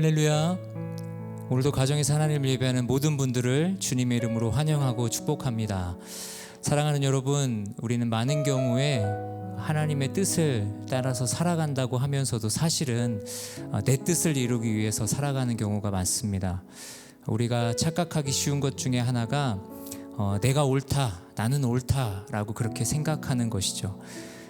할렐루야. 오늘도 가정에서 하나님을 예배하는 모든 분들을 주님의 이름으로 환영하고 축복합니다. 사랑하는 여러분, 우리는 많은 경우에 하나님의 뜻을 따라서 살아간다고 하면서도 사실은 내 뜻을 이루기 위해서 살아가는 경우가 많습니다. 우리가 착각하기 쉬운 것 중에 하나가 내가 옳다, 나는 옳다라고 그렇게 생각하는 것이죠.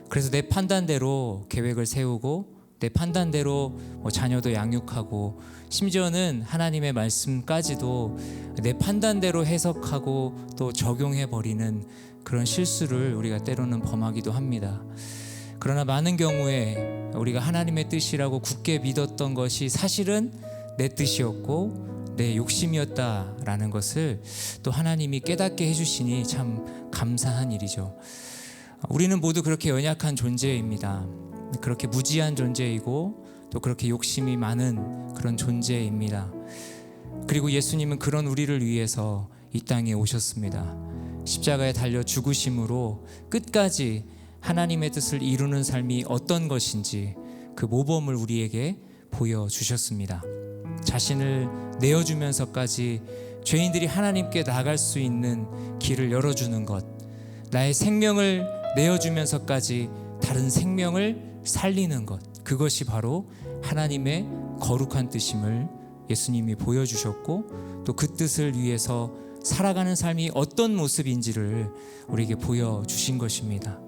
그래서 내 판단대로 계획을 세우고 내 판단대로 자녀도 양육하고 심지어는 하나님의 말씀까지도 내 판단대로 해석하고 또 적용해버리는 그런 실수를 우리가 때로는 범하기도 합니다. 그러나 많은 경우에 우리가 하나님의 뜻이라고 굳게 믿었던 것이 사실은 내 뜻이었고 내 욕심이었다라는 것을 또 하나님이 깨닫게 해주시니 참 감사한 일이죠. 우리는 모두 그렇게 연약한 존재입니다. 그렇게 무지한 존재이고 또 그렇게 욕심이 많은 그런 존재입니다. 그리고 예수님은 그런 우리를 위해서 이 땅에 오셨습니다. 십자가에 달려 죽으심으로 끝까지 하나님의 뜻을 이루는 삶이 어떤 것인지 그 모범을 우리에게 보여주셨습니다. 자신을 내어주면서까지 죄인들이 하나님께 나갈 수 있는 길을 열어주는 것, 나의 생명을 내어주면서까지 다른 생명을 살리는 것, 그것이 바로 하나님의 거룩한 뜻임을 예수님이 보여주셨고 또 그 뜻을 위해서 살아가는 삶이 어떤 모습인지를 우리에게 보여주신 것입니다.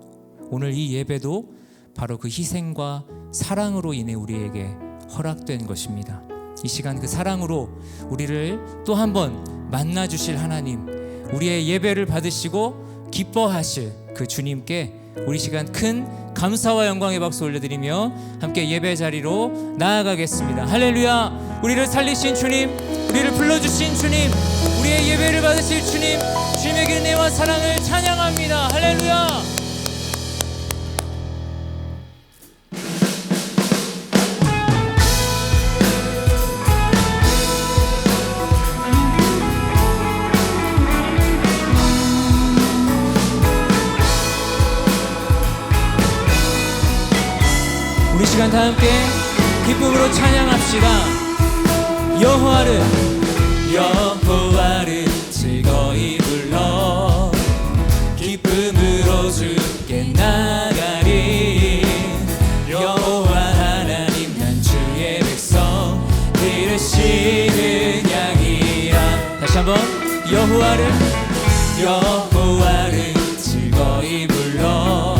오늘 이 예배도 바로 그 희생과 사랑으로 인해 우리에게 허락된 것입니다. 이 시간 그 사랑으로 우리를 또 한 번 만나주실 하나님, 우리의 예배를 받으시고 기뻐하실 그 주님께 우리 시간 큰 감사와 영광의 박수 올려드리며 함께 예배 자리로 나아가겠습니다. 할렐루야. 우리를 살리신 주님, 우리를 불러주신 주님, 우리의 예배를 받으실 주님, 주님의 은혜와 사랑을 찬양합니다. 할렐루야. 우리 시간 다 함께 기쁨으로 찬양합시다. 여호와를 즐거이 불러 기쁨으로 주께 나가리. 여호와 하나님 난 주의 백성 들으시는 양이라. 다시 한번 여호와를 즐거이 불러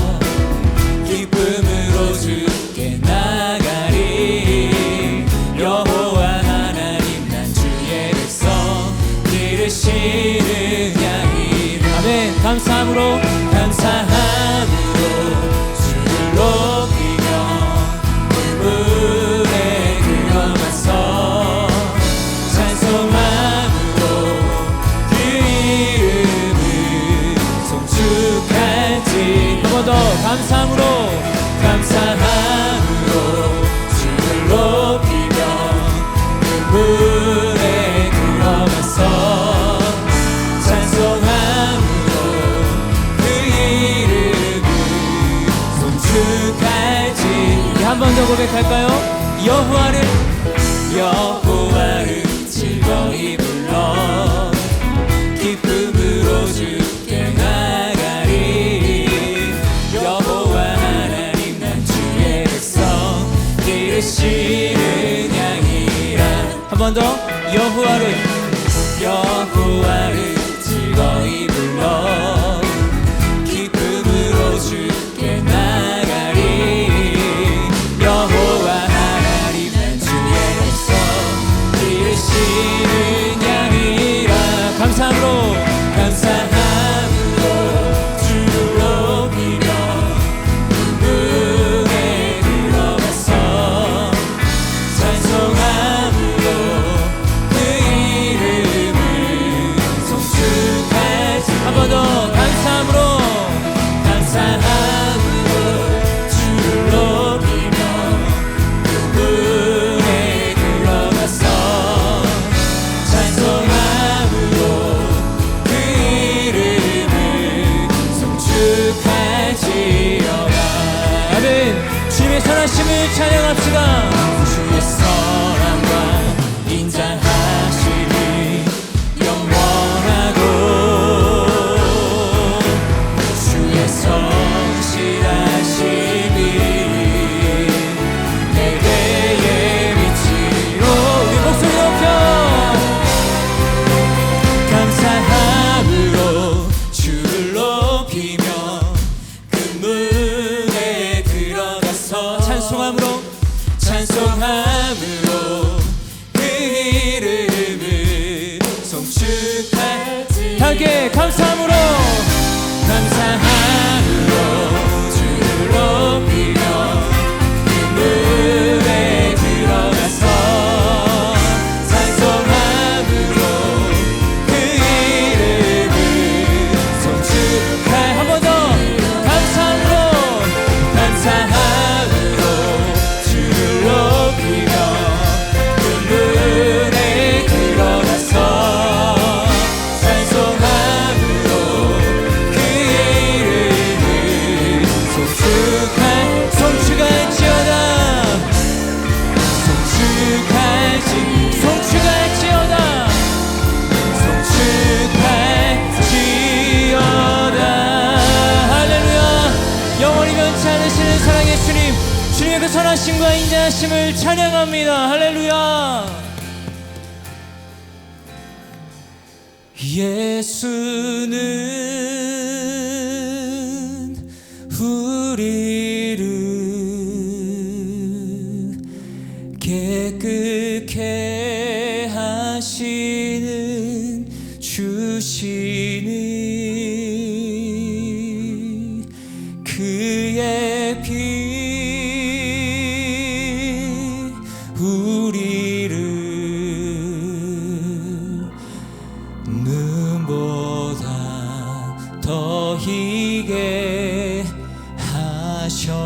기쁨으로 주께 나가리. 여호와 하나님 난 주의 백성 들으시는 양이라. 아멘. 감사함으로 주를 높이며 그물에 들어가서 찬송함으로 그 이름을 송축할지. 한 번 더 감사함으로 주를 높이며 그물에 들어가서 찬송함으로 그 이름을 송축할지. 한 번 더 고백할까요? 여호와를 즐거이 불러 기쁨으로 주께 나가리. 여호와 하나님 난 주의 백성 들으시는 양이라. 한 번 더 여호와를 즐거이 불러 기쁨으로 주께 나가리. 여호와 하나님 난 주의 백성 들으시는 양이라. 감사함으로 주를 높이며 그물에 들어가서 찬송함으로 그 이름을 하심을 찬양합니다. 할렐루야. 예수는 우리를 깨끗게 하시는 주시니 그의 피 우리를 눈보다 더 희게 하셨네.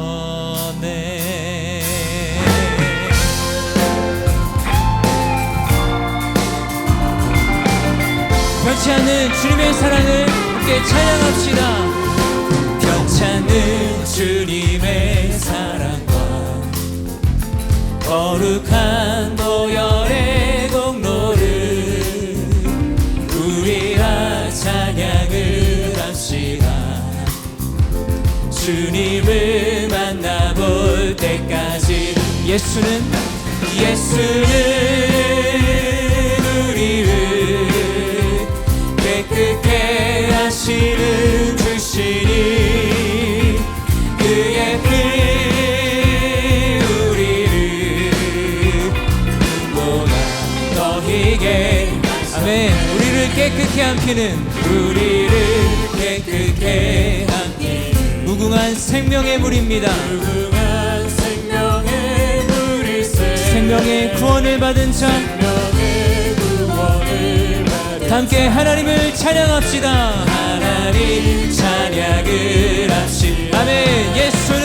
변치 않는 주님의 사랑을 함께 찬양합시다. 변치 않는 주님의 사랑과 거룩한 보혈의 공로를 우리가 찬양을 합시다. 주님을 만나볼 때까지 예수는 우리를 깨끗게 하시는 주시니 그의 피 아멘. 우리를 깨끗게 한 피는 우리를 깨끗게 한 피 무궁한 생명의 물입니다. 무궁한 생명의 물일세. 생명의 구원을 받은 자 함께 하나님을 찬양합시다. 하나님 찬양을 합시다. 아멘. 예수는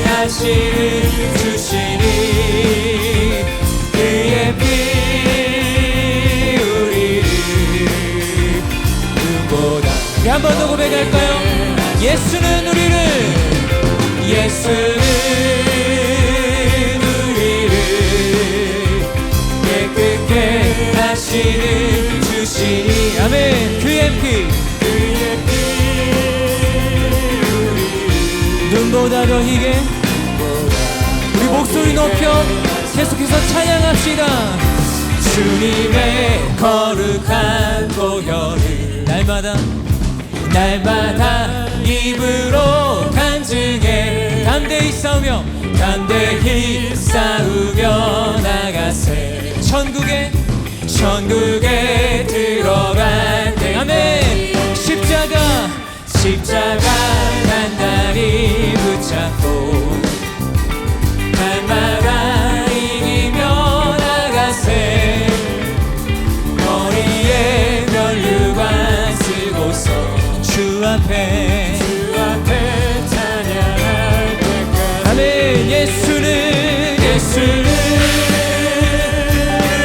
하시는 주시니 그의 피 우리를 눈보다 우리 한 번 더 고백할까요? 예수는 우리를 깨끗게 하시는 주시니 아멘. 그의 피 눈보다 더 희게 우리 목소리 높여 계속해서 찬양합시다. 주님의 거룩한 보혈을 날마다 입으로 간증해 담대히 싸우며 나가세. 천국에 들어갈 때 아멘. 십자가 단단히 붙잡고 날마다 이기며 나가세. 머리에 면류관 쓰고서 주 앞에 찬양할 때까지 아멘. 예수는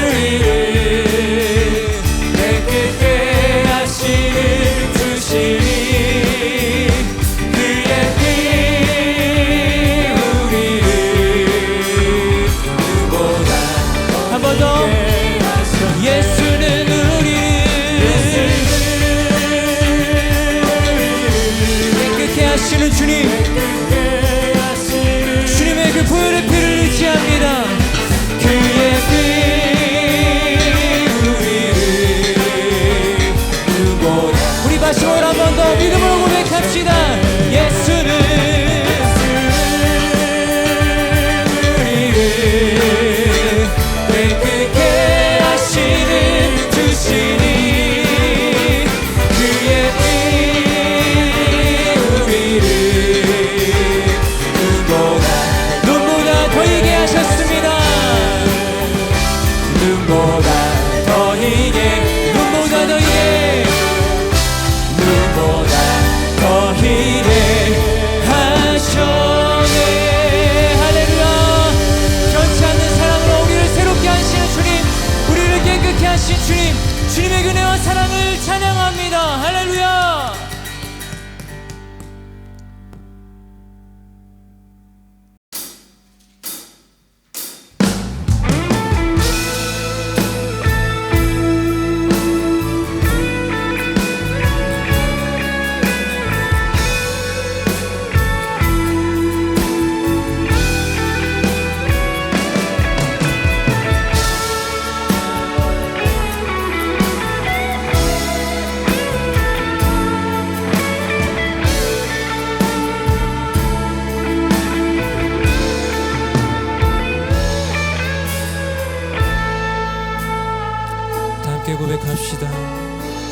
우리를 깨끗게 하시는 주시니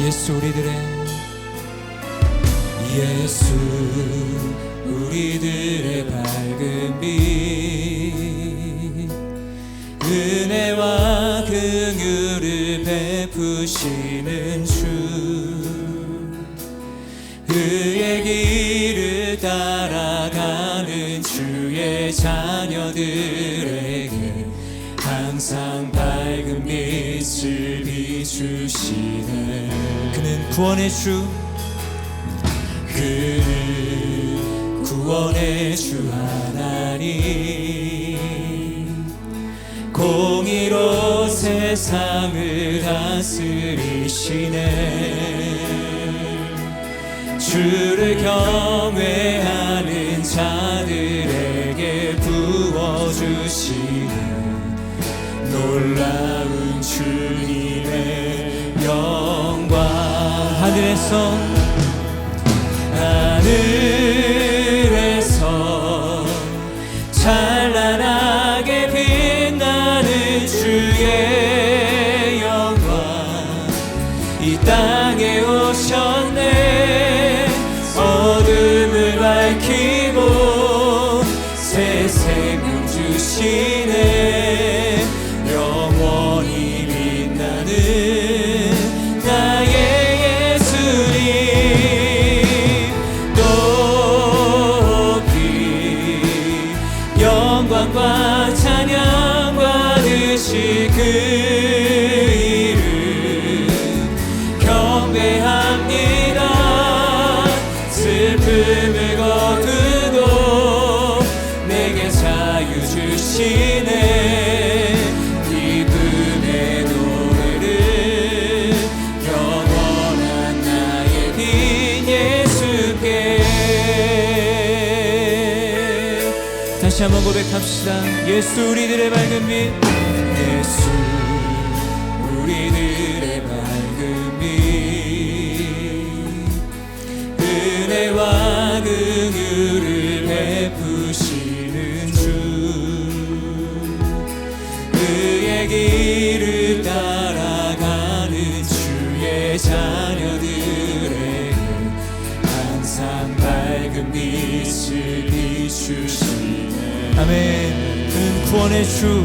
예수 우리들의 밝은 빛, 은혜와 긍휼을 베푸시는 주, 그의 길을 따라가는 주의 자녀들에게 항상 밝은 빛을 비추시네. 그는 구원의 주, 그는 구원의 주 하나님, 공의로 세상을 다스리시네. 주를 경외하는 자들에게 부어주시는 놀라운 주님의 영광. 하늘에서 찬란하게 빛나는 주의 영광, 이 땅에 오셨네. 어둠을 밝히고 새 생명 주시네. 영원히 빛나는 나의 예수님, 높이 영광과 찬양 받으실 그 이름 경배합니다. 슬픔을 거두고 내게 자유 주시네. 기쁨의 노래를 영원한 나의 빈 예수께. 다시 한번 고백합시다. 예수 우리들의 밝은 빛, 예수 우리들의 밝은 빛, 은혜와 긍휼을 베푸시는 주, 그의 길을 따라가는 주의 자녀들에게 항상 밝은 빛을 비추시네. 아멘. 그는 구원의 주,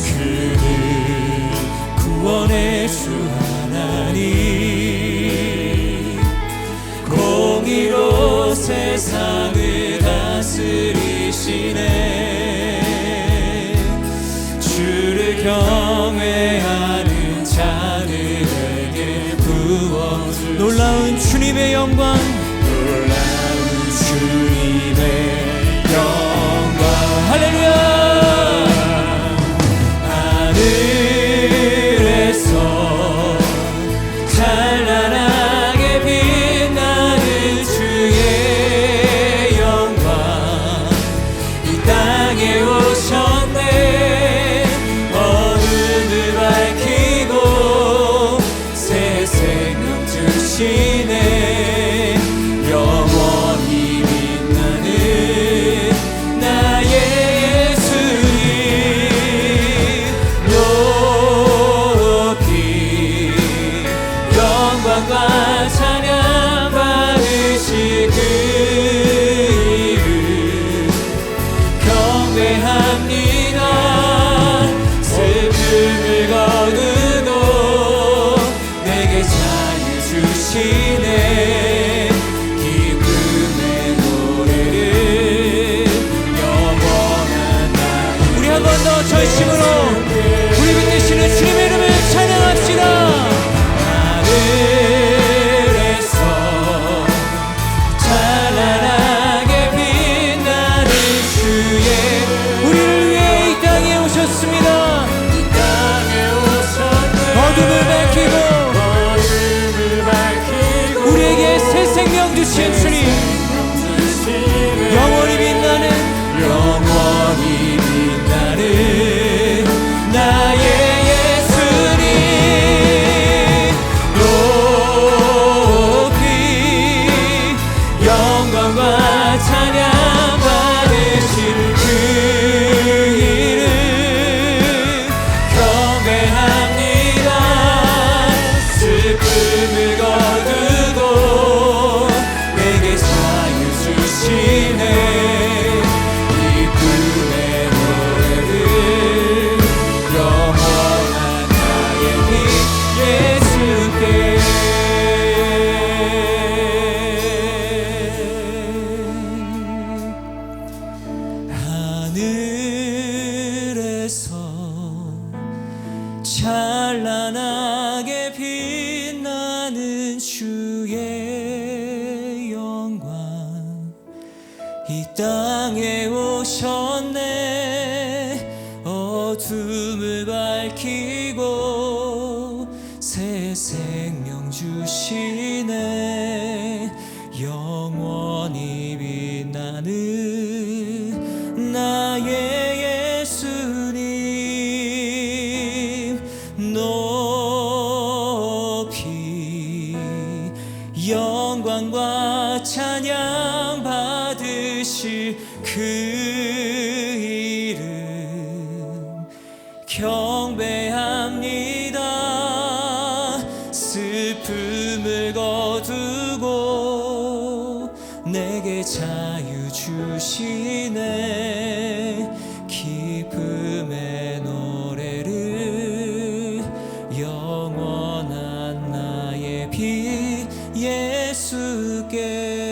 그는 구원의 주 하나님, 공의로 세상을 다스리시네. 주를 경외하는 자들에게 부어주시네. 놀라운 주님의 영광, 놀라운 주님의 영광. 할렐루야. 하늘에서 찬란하게 빛나는 주의 영광, 이 땅에 오셨네. 어둠을 밝히고 새 생명 주시네. 영원히 빛나는 나의 예수님, 높이 영광과 찬양 받으실 그 이름 경배합니다. 슬픔을 거두고 내게 자유 주시네. 기쁨의 노래를 영원한 나의. 우리 한 번 더 전심으로 우리 빛내시는 주님의 이름을 찬양합시다. 하늘에서 찬란하게 빛나는 주의, 우리를 위해 이 땅에 오셨습니다. 이 땅에 오셨네. 어둠을 밝히고 우리에게 새 생명 주신 주님, 영원히 빛나는 나의 예수님, 높이 영광과 찬양 받으실 그 이름 경배합니다. 슬픔을 하늘에서 찬란하게 빛나는 주의 영광 이 땅에 오셨네. 어둠을 밝히고 새 생명 주시네. 영원히 빛나는 나의 예수님 높이 영광과 찬양 받으실 그 이름 경배합니다. 슬픔을 거두고 내게 자유 주시네. 기쁨의 노래를 영원한 나의 빛 예수께.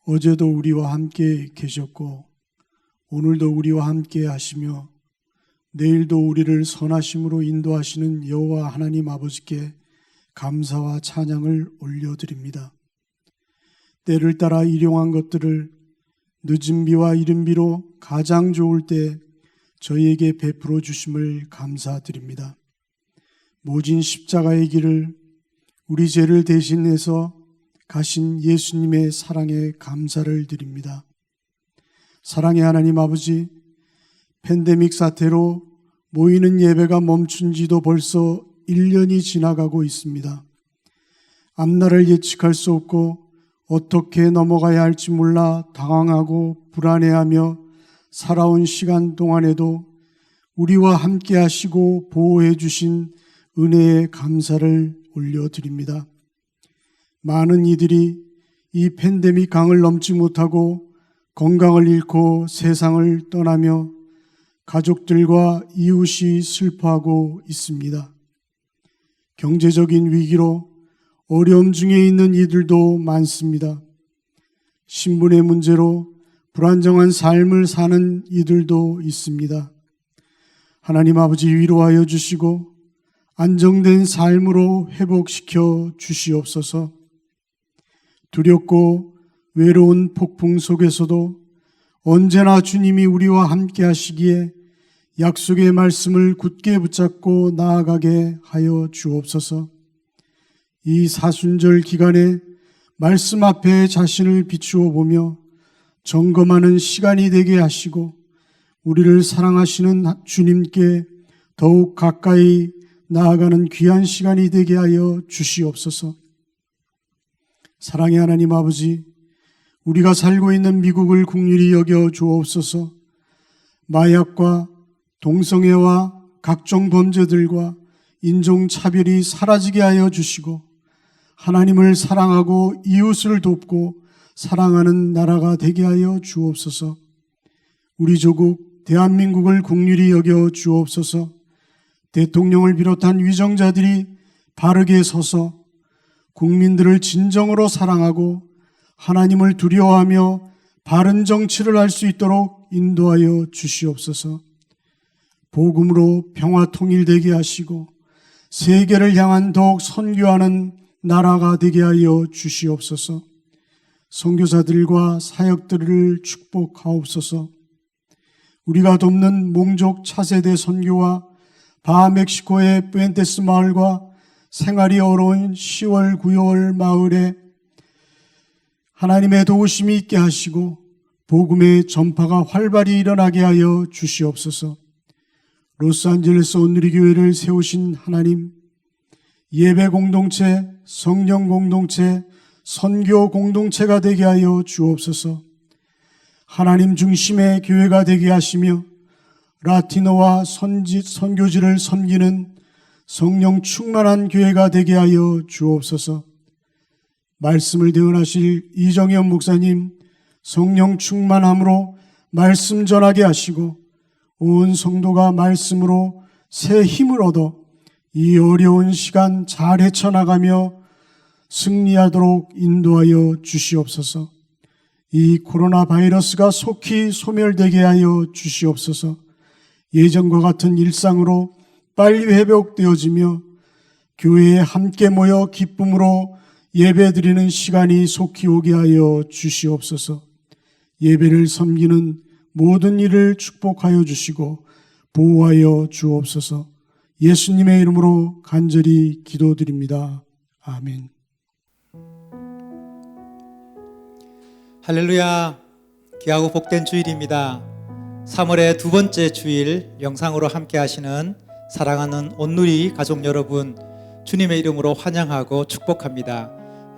어제도 우리와 함께 계셨고 오늘도 우리와 함께 하시며 내일도 우리를 선하심으로 인도하시는 여호와 하나님 아버지께 감사와 찬양을 올려드립니다. 때를 따라 일용한 것들을 늦은 비와 이른 비로 가장 좋을 때 저희에게 베풀어 주심을 감사드립니다. 모진 십자가의 길을 우리 죄를 대신해서 가신 예수님의 사랑에 감사를 드립니다. 사랑의 하나님 아버지, 팬데믹 사태로 모이는 예배가 멈춘 지도 벌써 1년이 지나가고 있습니다. 앞날을 예측할 수 없고 어떻게 넘어가야 할지 몰라 당황하고 불안해하며 살아온 시간 동안에도 우리와 함께 하시고 보호해 주신 은혜에 감사를 올려드립니다. 많은 이들이 이 팬데믹 강을 넘지 못하고 건강을 잃고 세상을 떠나며 가족들과 이웃이 슬퍼하고 있습니다. 경제적인 위기로 어려움 중에 있는 이들도 많습니다. 신분의 문제로 불안정한 삶을 사는 이들도 있습니다. 하나님 아버지 위로하여 주시고 안정된 삶으로 회복시켜 주시옵소서. 두렵고 외로운 폭풍 속에서도 언제나 주님이 우리와 함께 하시기에 약속의 말씀을 굳게 붙잡고 나아가게 하여 주옵소서. 이 사순절 기간에 말씀 앞에 자신을 비추어 보며 점검하는 시간이 되게 하시고 우리를 사랑하시는 주님께 더욱 가까이 나아가는 귀한 시간이 되게 하여 주시옵소서. 사랑의 하나님 아버지, 우리가 살고 있는 미국을 긍휼히 여겨 주옵소서. 마약과 동성애와 각종 범죄들과 인종차별이 사라지게 하여 주시고 하나님을 사랑하고 이웃을 돕고 사랑하는 나라가 되게 하여 주옵소서. 우리 조국 대한민국을 긍휼히 여겨 주옵소서. 대통령을 비롯한 위정자들이 바르게 서서 국민들을 진정으로 사랑하고 하나님을 두려워하며 바른 정치를 할 수 있도록 인도하여 주시옵소서. 복음으로 평화 통일되게 하시고 세계를 향한 더욱 선교하는 나라가 되게 하여 주시옵소서. 선교사들과 사역들을 축복하옵소서. 우리가 돕는 몽족 차세대 선교와 바하멕시코의 푸엔테스 마을과 생활이 어려운 10월, 9월 마을에 하나님의 도우심이 있게 하시고 복음의 전파가 활발히 일어나게 하여 주시옵소서. 로스안젤레스 온누리교회를 세우신 하나님, 예배 공동체, 성령 공동체, 선교 공동체가 되게 하여 주옵소서. 하나님 중심의 교회가 되게 하시며 라틴어와 선교지를 섬기는 성령 충만한 교회가 되게 하여 주옵소서. 말씀을 대언하실 이정현 목사님 성령 충만함으로 말씀 전하게 하시고 온 성도가 말씀으로 새 힘을 얻어 이 어려운 시간 잘 헤쳐나가며 승리하도록 인도하여 주시옵소서. 이 코로나 바이러스가 속히 소멸되게 하여 주시옵소서. 예전과 같은 일상으로 빨리 회복되어지며 교회에 함께 모여 기쁨으로 예배드리는 시간이 속히 오게 하여 주시옵소서. 예배를 섬기는 모든 일을 축복하여 주시고 보호하여 주옵소서. 예수님의 이름으로 간절히 기도드립니다. 아멘. 할렐루야. 귀하고 복된 주일입니다. 3월의 두 번째 주일 영상으로 함께 하시는 사랑하는 온누리 가족 여러분, 주님의 이름으로 환영하고 축복합니다.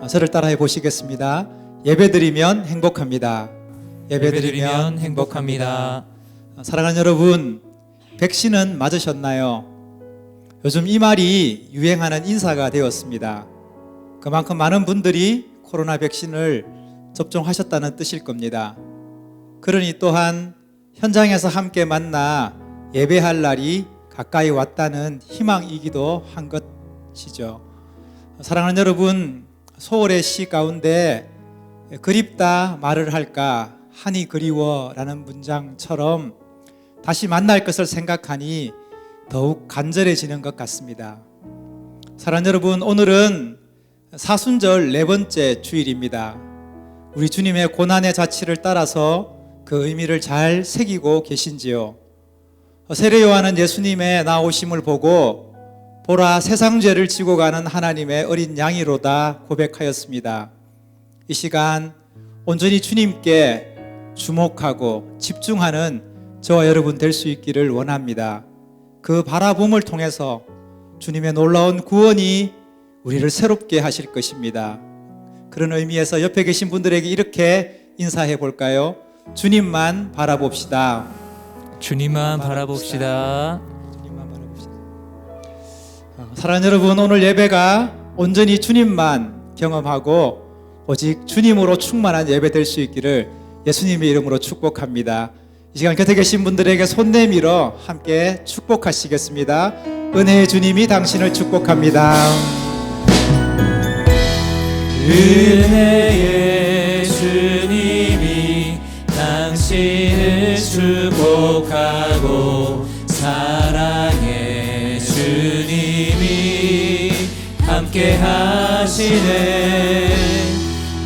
저를 따라해 보시겠습니다. 예배드리면 행복합니다. 예배드리면 행복합니다. 사랑하는 여러분, 백신은 맞으셨나요? 요즘 이 말이 유행하는 인사가 되었습니다. 그만큼 많은 분들이 코로나 백신을 접종하셨다는 뜻일 겁니다. 그러니 또한 현장에서 함께 만나 예배할 날이 가까이 왔다는 희망이기도 한 것이죠. 사랑하는 여러분, 소월의 시 가운데 그립다 말을 할까 한이 그리워라는 문장처럼 다시 만날 것을 생각하니 더욱 간절해지는 것 같습니다. 사랑하는 여러분, 오늘은 사순절 네 번째 주일입니다. 우리 주님의 고난의 자취를 따라서 그 의미를 잘 새기고 계신지요? 세례 요한은 예수님의 나오심을 보고 보라, 세상 죄를 지고 가는 하나님의 어린 양이로다 고백하였습니다. 이 시간 온전히 주님께 주목하고 집중하는 저와 여러분 될 수 있기를 원합니다. 그 바라봄을 통해서 주님의 놀라운 구원이 우리를 새롭게 하실 것입니다. 그런 의미에서 옆에 계신 분들에게 이렇게 인사해 볼까요? 주님만 바라봅시다. 주님만 바라봅시다. 주님만 바라봅시다. 사랑하는 여러분, 오늘 예배가 온전히 주님만 경험하고 오직 주님으로 충만한 예배 될 수 있기를 예수님의 이름으로 축복합니다. 이 시간 곁에 계신 분들에게 손 내밀어 함께 축복하시겠습니다. 은혜의 주님이 당신을 축복합니다. 은혜의 주님이 당신을 축복하고 사랑의 주님이 함께 하시네.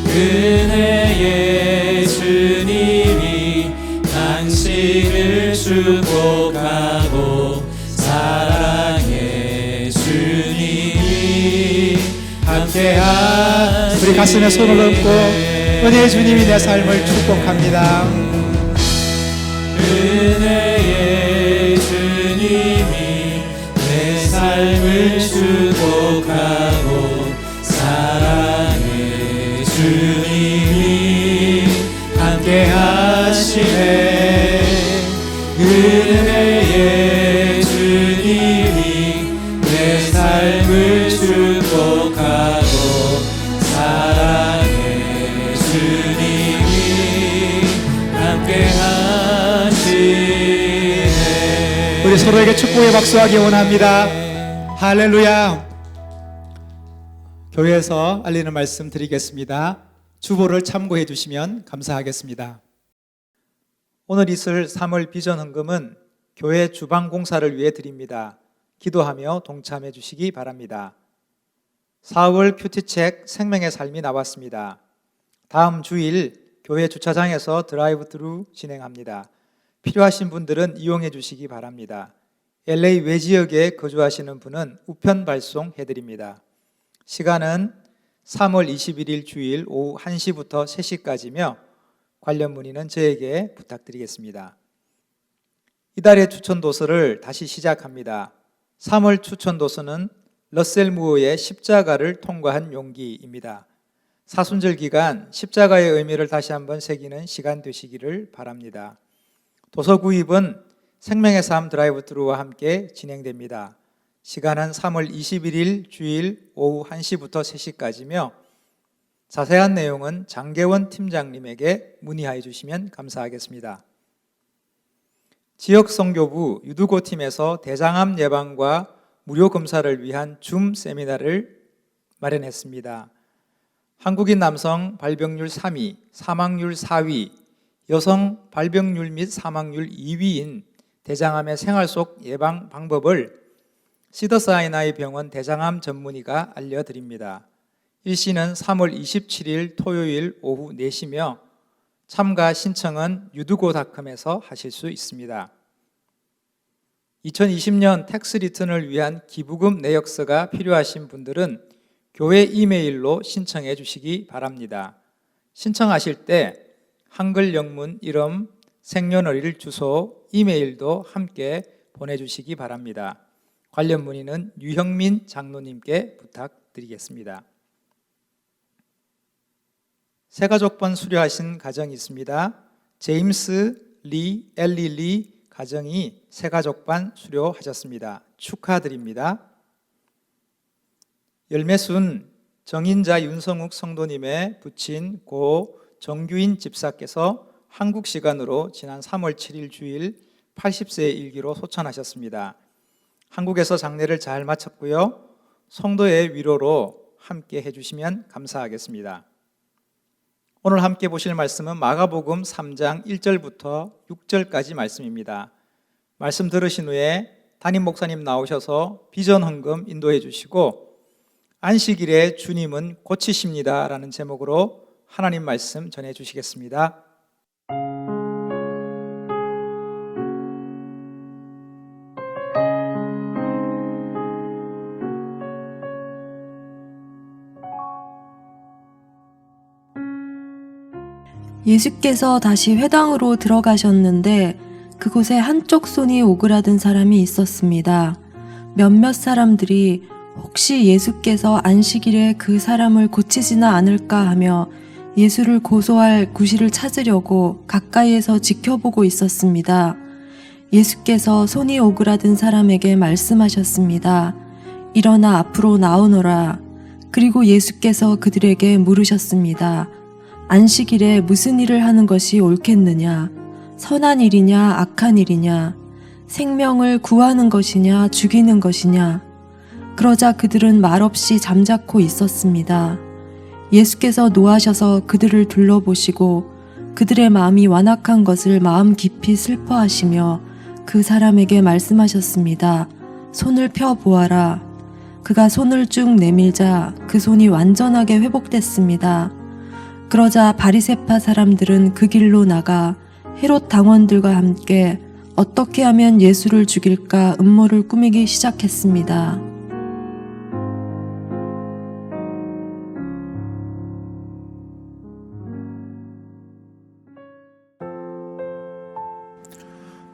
은혜의 주님이 당신을 축복하고 사랑의 주님이 함께 하시네. 우리 가슴에 손을 얹고 은혜의 주님이 내 삶을 축복합니다. 은혜의 주님이 내 삶을 축복하고 사랑의 주님이 함께 하시네. 은혜의 주님이 내 삶을 축복하고 사랑의 주님이 함께 하시네. 우리 서로에게 축복의 박수하기 원합니다. 할렐루야. 교회에서 알리는 말씀 드리겠습니다. 주보를 참고해 주시면 감사하겠습니다. 오늘 있을 3월 비전 헌금은 교회 주방 공사를 위해 드립니다. 기도하며 동참해 주시기 바랍니다. 4월 큐티책 생명의 삶이 나왔습니다. 다음 주일 교회 주차장에서 드라이브 트루 진행합니다. 필요하신 분들은 이용해 주시기 바랍니다. LA 외 지역에 거주하시는 분은 우편 발송해 드립니다. 시간은 3월 21일 주일 오후 1시부터 3시까지며 관련 문의는 저에게 부탁드리겠습니다. 이달의 추천 도서를 다시 시작합니다. 3월 추천 도서는 러셀 무어의 십자가를 통과한 용기입니다. 사순절 기간 십자가의 의미를 다시 한번 새기는 시간 되시기를 바랍니다. 도서 구입은 생명의 삶 드라이브트루와 함께 진행됩니다. 시간은 3월 21일 주일 오후 1시부터 3시까지며 자세한 내용은 장계원 팀장님에게 문의해 주시면 감사하겠습니다. 지역선교부 유두고팀에서 대장암 예방과 무료 검사를 위한 줌 세미나를 마련했습니다. 한국인 남성 발병률 3위, 사망률 4위, 여성 발병률 및 사망률 2위인 대장암의 생활 속 예방 방법을 시더사이나이 병원 대장암 전문의가 알려드립니다. 일시는 3월 27일 토요일 오후 4시며 참가 신청은 유두고닷컴에서 하실 수 있습니다. 2020년 텍스 리턴을 위한 기부금 내역서가 필요하신 분들은 교회 이메일로 신청해 주시기 바랍니다. 신청하실 때 한글 영문 이름, 생년월일 주소, 이메일도 함께 보내주시기 바랍니다. 관련 문의는 유형민 장로님께 부탁드리겠습니다. 새가족번 수료하신 가정이 있습니다. 제임스 리, 엘리 리 가정이 새가족반 수료하셨습니다. 축하드립니다. 열매순 정인자 윤성욱 성도님의 부친 고 정규인 집사께서 한국 시간으로 지난 3월 7일 주일 80세의 일기로 소천하셨습니다. 한국에서 장례를 잘 마쳤고요. 성도의 위로로 함께 해주시면 감사하겠습니다. 오늘 함께 보실 말씀은 마가복음 3장 1절부터 6절까지 말씀입니다. 말씀 들으신 후에 담임 목사님 나오셔서 비전 헌금 인도해 주시고 안식일에 주님은 고치십니다 라는 제목으로 하나님 말씀 전해 주시겠습니다. 예수께서 다시 회당으로 들어가셨는데 그곳에 한쪽 손이 오그라든 사람이 있었습니다. 몇몇 사람들이 혹시 예수께서 안식일에 그 사람을 고치지나 않을까 하며 예수를 고소할 구실을 찾으려고 가까이에서 지켜보고 있었습니다. 예수께서 손이 오그라든 사람에게 말씀하셨습니다. 일어나 앞으로 나오너라. 그리고 예수께서 그들에게 물으셨습니다. 안식일에 무슨 일을 하는 것이 옳겠느냐? 선한 일이냐 악한 일이냐? 생명을 구하는 것이냐 죽이는 것이냐? 그러자 그들은 말없이 잠자코 있었습니다. 예수께서 노하셔서 그들을 둘러보시고 그들의 마음이 완악한 것을 마음 깊이 슬퍼하시며 그 사람에게 말씀하셨습니다. 손을 펴 보아라. 그가 손을 쭉 내밀자 그 손이 완전하게 회복됐습니다. 그러자 바리새파 사람들은 그 길로 나가 헤롯 당원들과 함께 어떻게 하면 예수를 죽일까 음모를 꾸미기 시작했습니다.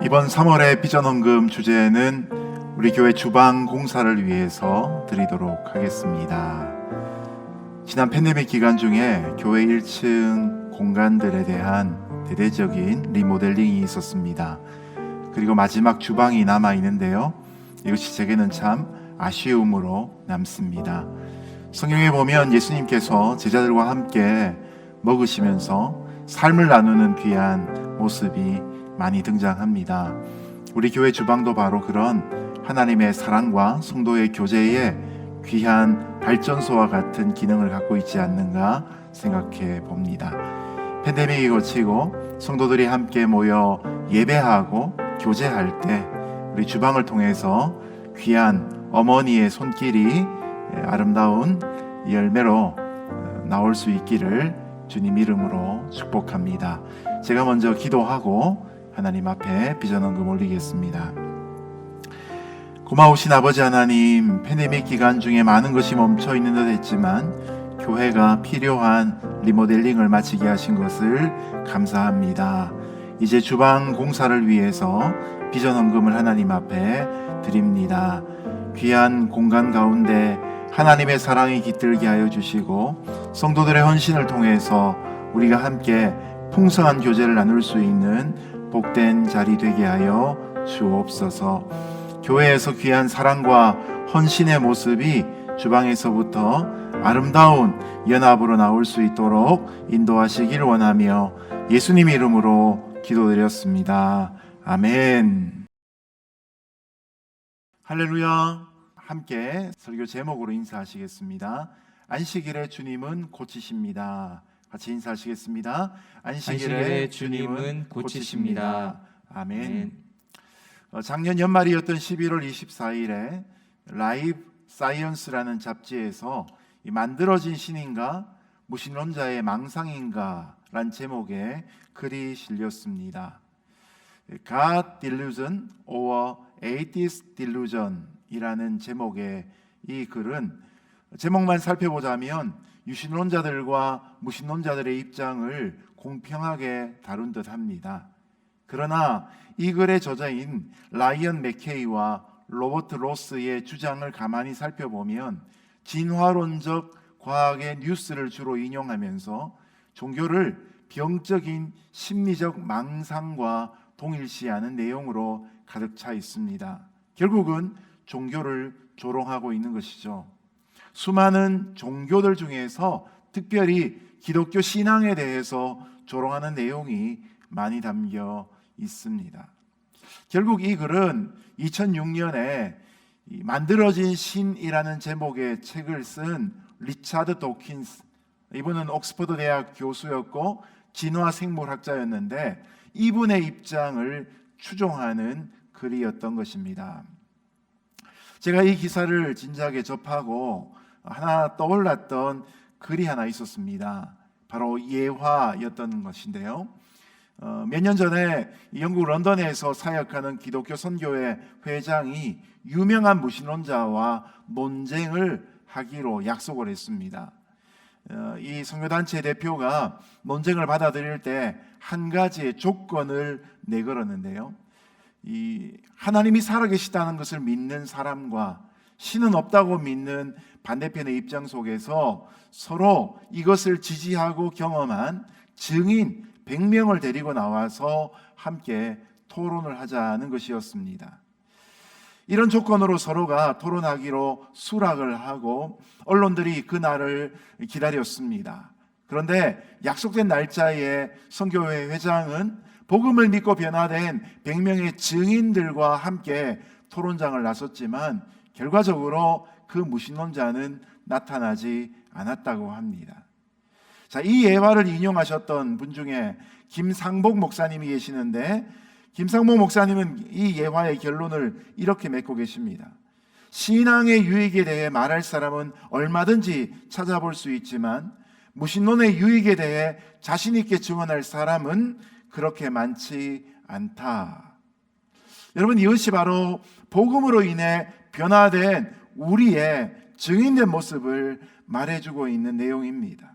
이번 3월의 비전 헌금 주제는 우리 교회 주방 공사를 위해서 드리도록 하겠습니다. 지난 팬데믹 기간 중에 교회 1층 공간들에 대한 대대적인 리모델링이 있었습니다. 그리고 마지막 주방이 남아 있는데요. 이것이 제게는 참 아쉬움으로 남습니다. 성경에 보면 예수님께서 제자들과 함께 먹으시면서 삶을 나누는 귀한 모습이 많이 등장합니다. 우리 교회 주방도 바로 그런 하나님의 사랑과 성도의 교제에 귀한 발전소와 같은 기능을 갖고 있지 않는가 생각해 봅니다. 팬데믹이 거치고 성도들이 함께 모여 예배하고 교제할 때 우리 주방을 통해서 귀한 어머니의 손길이 아름다운 열매로 나올 수 있기를 주님 이름으로 축복합니다. 제가 먼저 기도하고 하나님 앞에 비전 헌금 올리겠습니다. 고마우신 아버지 하나님, 팬데믹 기간 중에 많은 것이 멈춰 있는 듯 했지만 교회가 필요한 리모델링을 마치게 하신 것을 감사합니다. 이제 주방 공사를 위해서 비전 헌금을 하나님 앞에 드립니다. 귀한 공간 가운데 하나님의 사랑이 깃들게 하여 주시고 성도들의 헌신을 통해서 우리가 함께 풍성한 교제를 나눌 수 있는 복된 자리 되게 하여 주옵소서. 교회에서 귀한 사랑과 헌신의 모습이 주방에서부터 아름다운 연합으로 나올 수 있도록 인도하시길 원하며 예수님 이름으로 기도드렸습니다. 아멘. 할렐루야. 함께 설교 제목으로 인사하시겠습니다. 안식일에 주님은 고치십니다. 같이 인사하시겠습니다. 안식일에 주님은 고치십니다. 아멘. 작년 연말이었던 11월 24일에 라이브 사이언스라는 잡지에서 만들어진 신인가 무신론자의 망상인가 란 제목의 글이 실렸습니다. God Delusion or Atheist Delusion 이라는 제목의 이 글은 제목만 살펴보자면 유신론자들과 무신론자들의 입장을 공평하게 다룬 듯 합니다. 그러나 이 글의 저자인 라이언 맥케이와 로버트 로스의 주장을 가만히 살펴보면 진화론적 과학의 뉴스를 주로 인용하면서 종교를 병적인 심리적 망상과 동일시하는 내용으로 가득 차 있습니다. 결국은 종교를 조롱하고 있는 것이죠. 수많은 종교들 중에서 특별히 기독교 신앙에 대해서 조롱하는 내용이 많이 담겨 있습니다. 결국 이 글은 2006년에 만들어진 신이라는 제목의 책을 쓴 리차드 도킨스, 이분은 옥스퍼드 대학 교수였고 진화생물학자였는데 이분의 입장을 추종하는 글이었던 것입니다. 제가 이 기사를 진작에 접하고 하나 떠올랐던 글이 하나 있었습니다. 바로 예화였던 것인데요. 몇 년 전에 영국 런던에서 사역하는 기독교 선교회 회장이 유명한 무신론자와 논쟁을 하기로 약속을 했습니다. 이 선교단체 대표가 논쟁을 받아들일 때 한 가지의 조건을 내걸었는데요. 이 하나님이 살아계시다는 것을 믿는 사람과 신은 없다고 믿는 반대편의 입장 속에서 서로 이것을 지지하고 경험한 증인 100명을 데리고 나와서 함께 토론을 하자는 것이었습니다. 이런 조건으로 서로가 토론하기로 수락을 하고 언론들이 그날을 기다렸습니다. 그런데 약속된 날짜에 선교회 회장은 복음을 믿고 변화된 100명의 증인들과 함께 토론장을 나섰지만 결과적으로 그 무신론자는 나타나지 않았다고 합니다. 자, 이 예화를 인용하셨던 분 중에 김상복 목사님이 계시는데 김상복 목사님은 이 예화의 결론을 이렇게 맺고 계십니다. 신앙의 유익에 대해 말할 사람은 얼마든지 찾아볼 수 있지만 무신론의 유익에 대해 자신 있게 증언할 사람은 그렇게 많지 않다. 여러분, 이것이 바로 복음으로 인해 변화된 우리의 증인된 모습을 말해주고 있는 내용입니다.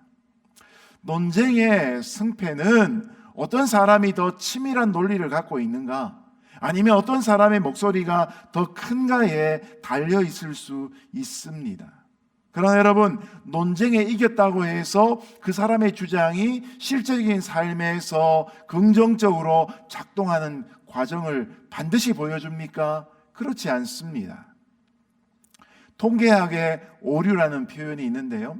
논쟁의 승패는 어떤 사람이 더 치밀한 논리를 갖고 있는가, 아니면 어떤 사람의 목소리가 더 큰가에 달려 있을 수 있습니다. 그러나 여러분, 논쟁에 이겼다고 해서 그 사람의 주장이 실제적인 삶에서 긍정적으로 작동하는 과정을 반드시 보여줍니까? 그렇지 않습니다. 통계학의 오류라는 표현이 있는데요,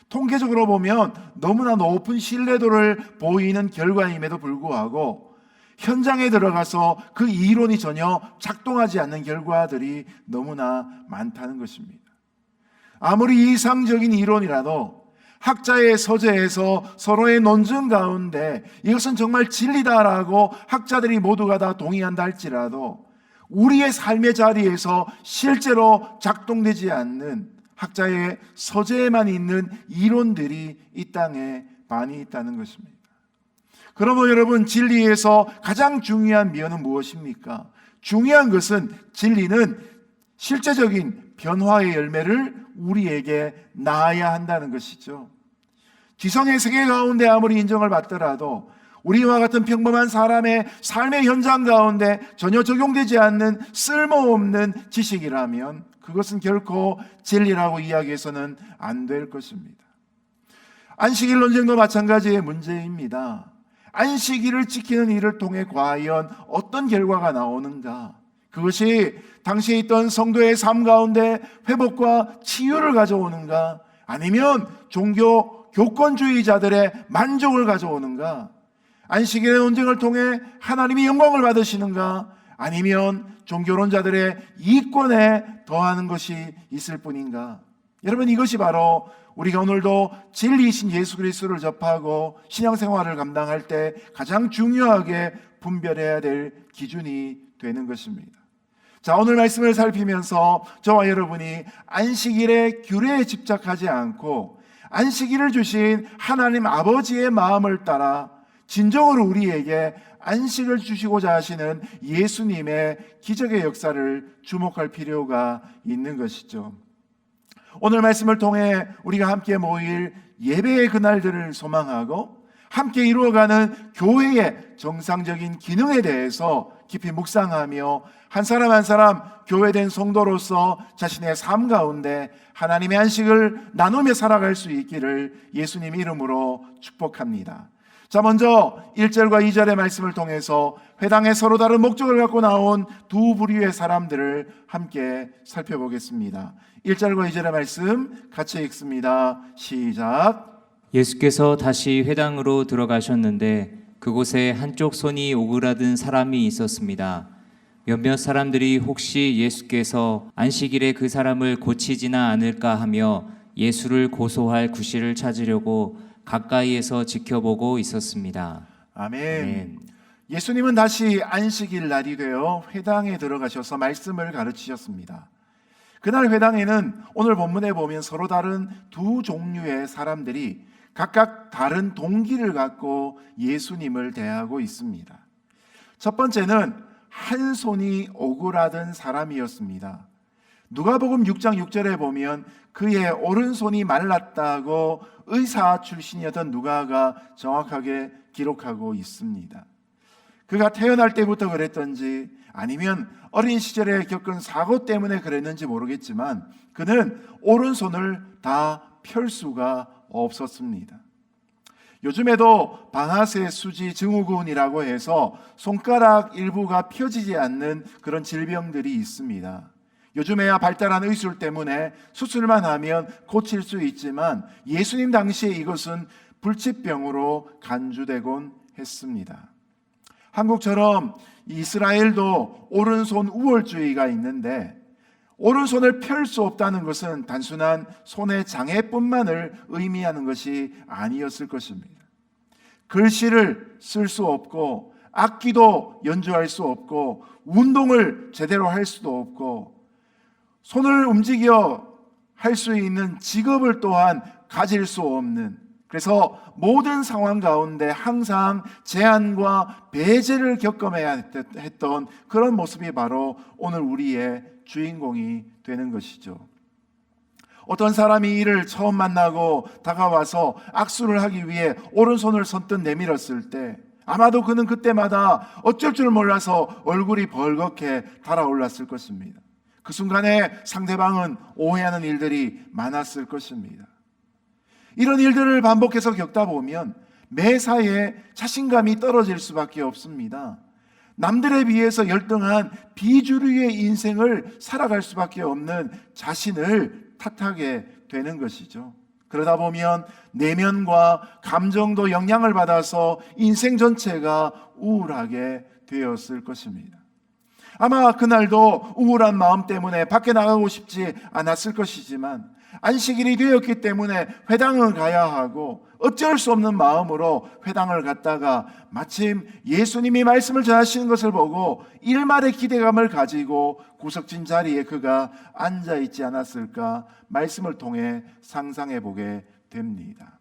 통계적으로 보면 너무나 높은 신뢰도를 보이는 결과임에도 불구하고 현장에 들어가서 그 이론이 전혀 작동하지 않는 결과들이 너무나 많다는 것입니다. 아무리 이상적인 이론이라도 학자의 서재에서 서로의 논증 가운데 이것은 정말 진리다라고 학자들이 모두가 다 동의한다 할지라도 우리의 삶의 자리에서 실제로 작동되지 않는 학자의 서재에만 있는 이론들이 이 땅에 많이 있다는 것입니다. 그러면 여러분, 진리에서 가장 중요한 면은 무엇입니까? 중요한 것은 진리는 실제적인 변화의 열매를 우리에게 낳아야 한다는 것이죠. 지성의 세계 가운데 아무리 인정을 받더라도 우리와 같은 평범한 사람의 삶의 현장 가운데 전혀 적용되지 않는 쓸모없는 지식이라면 그것은 결코 진리라고 이야기해서는 안 될 것입니다. 안식일 논쟁도 마찬가지의 문제입니다. 안식일을 지키는 일을 통해 과연 어떤 결과가 나오는가? 그것이 당시에 있던 성도의 삶 가운데 회복과 치유를 가져오는가? 아니면 종교 교권주의자들의 만족을 가져오는가? 안식일의 논쟁을 통해 하나님이 영광을 받으시는가? 아니면 종교론자들의 이권에 더하는 것이 있을 뿐인가? 여러분, 이것이 바로 우리가 오늘도 진리이신 예수 그리스도를 접하고 신앙생활을 감당할 때 가장 중요하게 분별해야 될 기준이 되는 것입니다. 자, 오늘 말씀을 살피면서 저와 여러분이 안식일의 규례에 집착하지 않고 안식일을 주신 하나님 아버지의 마음을 따라 진정으로 우리에게 안식을 주시고자 하시는 예수님의 기적의 역사를 주목할 필요가 있는 것이죠. 오늘 말씀을 통해 우리가 함께 모일 예배의 그날들을 소망하고 함께 이루어가는 교회의 정상적인 기능에 대해서 깊이 묵상하며 한 사람 한 사람 교회된 성도로서 자신의 삶 가운데 하나님의 안식을 나누며 살아갈 수 있기를 예수님 이름으로 축복합니다. 자, 먼저 1절과 2절의 말씀을 통해서 회당에 서로 다른 목적을 갖고 나온 두 부류의 사람들을 함께 살펴보겠습니다. 1절과 2절의 말씀 같이 읽습니다. 시작. 예수께서 다시 회당으로 들어가셨는데 그곳에 한쪽 손이 오그라든 사람이 있었습니다. 몇몇 사람들이 혹시 예수께서 안식일에 그 사람을 고치지나 않을까 하며 예수를 고소할 구실을 찾으려고 가까이에서 지켜보고 있었습니다. 아멘. 예수님은 다시 안식일 날이 되어 회당에 들어가셔서 말씀을 가르치셨습니다. 그날 회당에는 오늘 본문에 보면 서로 다른 두 종류의 사람들이 각각 다른 동기를 갖고 예수님을 대하고 있습니다. 첫 번째는 한 손이 오그라든 사람이었습니다. 누가복음 6장 6절에 보면 그의 오른손이 말랐다고 의사 출신이었던 누가가 정확하게 기록하고 있습니다. 그가 태어날 때부터 그랬던지 아니면 어린 시절에 겪은 사고 때문에 그랬는지 모르겠지만 그는 오른손을 다 펼 수가 없었습니다. 요즘에도 방아쇠 수지 증후군이라고 해서 손가락 일부가 펴지지 않는 그런 질병들이 있습니다. 요즘에야 발달한 의술 때문에 수술만 하면 고칠 수 있지만 예수님 당시에 이것은 불치병으로 간주되곤 했습니다. 한국처럼 이스라엘도 오른손 우월주의가 있는데 오른손을 펼 수 없다는 것은 단순한 손의 장애뿐만을 의미하는 것이 아니었을 것입니다. 글씨를 쓸 수 없고 악기도 연주할 수 없고 운동을 제대로 할 수도 없고 손을 움직여 할 수 있는 직업을 또한 가질 수 없는, 그래서 모든 상황 가운데 항상 제한과 배제를 겪어야 했던 그런 모습이 바로 오늘 우리의 주인공이 되는 것이죠. 어떤 사람이 이를 처음 만나고 다가와서 악수를 하기 위해 오른손을 선뜻 내밀었을 때 아마도 그는 그때마다 어쩔 줄 몰라서 얼굴이 벌겋게 달아올랐을 것입니다. 그 순간에 상대방은 오해하는 일들이 많았을 것입니다. 이런 일들을 반복해서 겪다 보면 매사에 자신감이 떨어질 수밖에 없습니다. 남들에 비해서 열등한 비주류의 인생을 살아갈 수밖에 없는 자신을 탓하게 되는 것이죠. 그러다 보면 내면과 감정도 영향을 받아서 인생 전체가 우울하게 되었을 것입니다. 아마 그날도 우울한 마음 때문에 밖에 나가고 싶지 않았을 것이지만 안식일이 되었기 때문에 회당을 가야 하고 어쩔 수 없는 마음으로 회당을 갔다가 마침 예수님이 말씀을 전하시는 것을 보고 일말의 기대감을 가지고 구석진 자리에 그가 앉아있지 않았을까 말씀을 통해 상상해 보게 됩니다.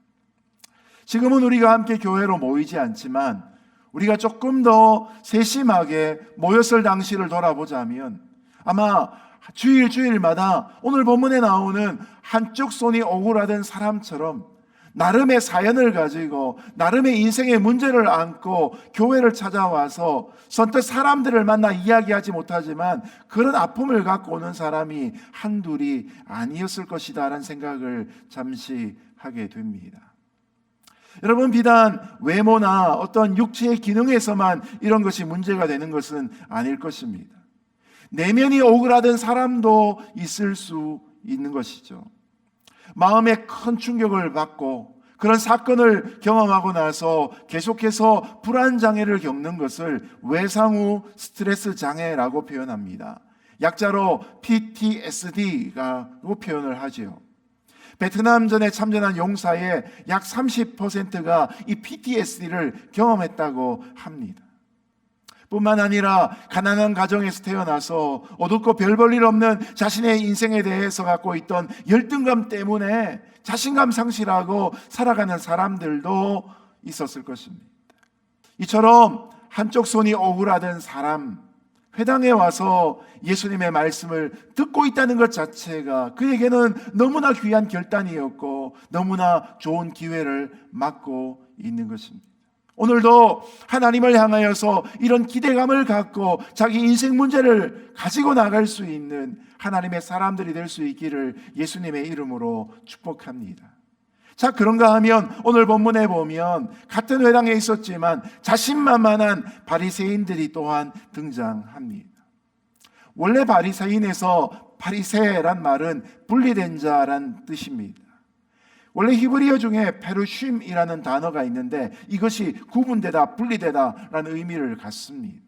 지금은 우리가 함께 교회로 모이지 않지만 우리가 조금 더 세심하게 모였을 당시를 돌아보자면 아마 주일마다 오늘 본문에 나오는 한쪽 손이 오그라든 사람처럼 나름의 사연을 가지고 나름의 인생의 문제를 안고 교회를 찾아와서 선뜻 사람들을 만나 이야기하지 못하지만 그런 아픔을 갖고 오는 사람이 한둘이 아니었을 것이다 라는 생각을 잠시 하게 됩니다. 여러분, 비단 외모나 어떤 육체의 기능에서만 이런 것이 문제가 되는 것은 아닐 것입니다. 내면이 오그라든 사람도 있을 수 있는 것이죠. 마음에 큰 충격을 받고 그런 사건을 경험하고 나서 계속해서 불안 장애를 겪는 것을 외상 후 스트레스 장애라고 표현합니다. 약자로 PTSD라고 표현을 하지요. 베트남전에 참전한 용사의 약 30%가 이 PTSD를 경험했다고 합니다. 뿐만 아니라 가난한 가정에서 태어나서 어둡고 별 볼 일 없는 자신의 인생에 대해서 갖고 있던 열등감 때문에 자신감 상실하고 살아가는 사람들도 있었을 것입니다. 이처럼 한쪽 손이 오그라든 사람, 회당에 와서 예수님의 말씀을 듣고 있다는 것 자체가 그에게는 너무나 귀한 결단이었고 너무나 좋은 기회를 맞고 있는 것입니다. 오늘도 하나님을 향하여서 이런 기대감을 갖고 자기 인생 문제를 가지고 나갈 수 있는 하나님의 사람들이 될 수 있기를 예수님의 이름으로 축복합니다. 자, 그런가 하면 오늘 본문에 보면 같은 회당에 있었지만 자신만만한 바리새인들이 또한 등장합니다. 원래 바리새인에서 바리새란 말은 분리된 자란 뜻입니다. 원래 히브리어 중에 페루쉼이라는 단어가 있는데 이것이 구분되다, 분리되다라는 의미를 갖습니다.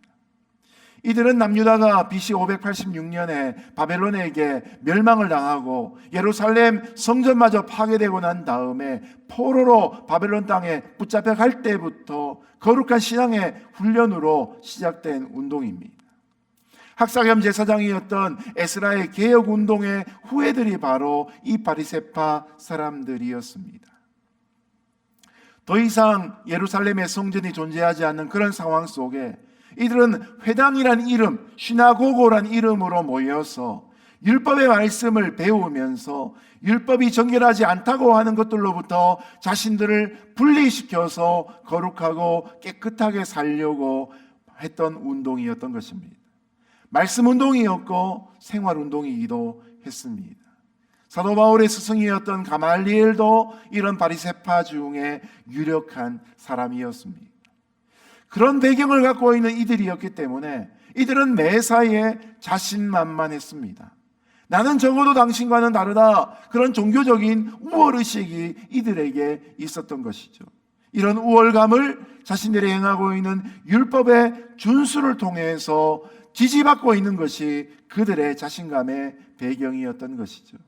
이들은 남유다가 BC 586년에 바벨론에게 멸망을 당하고 예루살렘 성전마저 파괴되고 난 다음에 포로로 바벨론 땅에 붙잡혀 갈 때부터 거룩한 신앙의 훈련으로 시작된 운동입니다. 학사 겸 제사장이었던 에스라의 개혁운동의 후예들이 바로 이 바리새파 사람들이었습니다. 더 이상 예루살렘의 성전이 존재하지 않는 그런 상황 속에 이들은 회당이란 이름, 시나고고란 이름으로 모여서 율법의 말씀을 배우면서 율법이 정결하지 않다고 하는 것들로부터 자신들을 분리시켜서 거룩하고 깨끗하게 살려고 했던 운동이었던 것입니다. 말씀 운동이었고 생활 운동이기도 했습니다. 사도 바울의 스승이었던 가말리엘도 이런 바리새파 중에 유력한 사람이었습니다. 그런 배경을 갖고 있는 이들이었기 때문에 이들은 매사에 자신만만했습니다. 나는 적어도 당신과는 다르다. 그런 종교적인 우월의식이 이들에게 있었던 것이죠. 이런 우월감을 자신들이 행하고 있는 율법의 준수를 통해서 지지받고 있는 것이 그들의 자신감의 배경이었던 것이죠.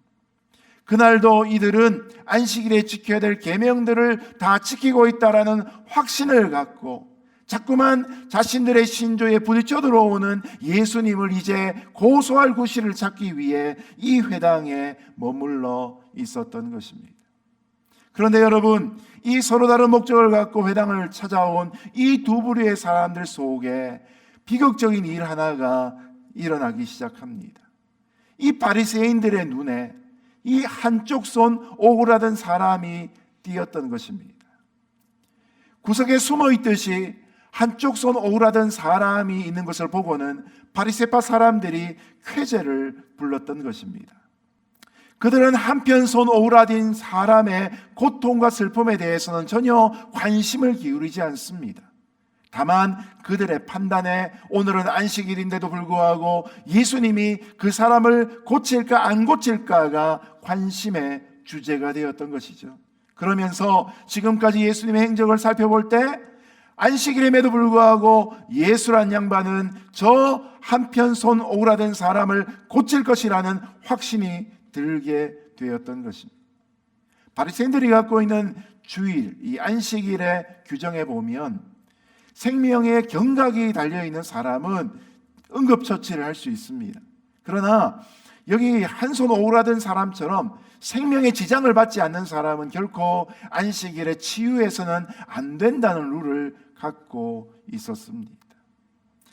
그날도 이들은 안식일에 지켜야 될 계명들을 다 지키고 있다라는 확신을 갖고 자꾸만 자신들의 신조에 부딪혀 들어오는 예수님을 이제 고소할 구실을 찾기 위해 이 회당에 머물러 있었던 것입니다. 그런데 여러분, 이 서로 다른 목적을 갖고 회당을 찾아온 이 두 부류의 사람들 속에 비극적인 일 하나가 일어나기 시작합니다. 이 바리새인들의 눈에 이 한쪽 손 오그라든 사람이 띄었던 것입니다. 구석에 숨어 있듯이 한쪽 손 오그라든 사람이 있는 것을 보고는 바리새파 사람들이 쾌재를 불렀던 것입니다. 그들은 한편 손 오그라든 사람의 고통과 슬픔에 대해서는 전혀 관심을 기울이지 않습니다. 다만 그들의 판단에 오늘은 안식일인데도 불구하고 예수님이 그 사람을 고칠까 안 고칠까가 관심의 주제가 되었던 것이죠. 그러면서 지금까지 예수님의 행적을 살펴볼 때 안식일임에도 불구하고 예수란 양반은 저 한편 손 오그라든 사람을 고칠 것이라는 확신이 들게 되었던 것입니다. 바리새인들이 갖고 있는 주일, 이 안식일의 규정에 보면 생명의 경각이 달려있는 사람은 응급처치를 할 수 있습니다. 그러나 여기 한 손 오그라든 사람처럼 생명의 지장을 받지 않는 사람은 결코 안식일에 치유해서는 안 된다는 룰을 갖고 있었습니다.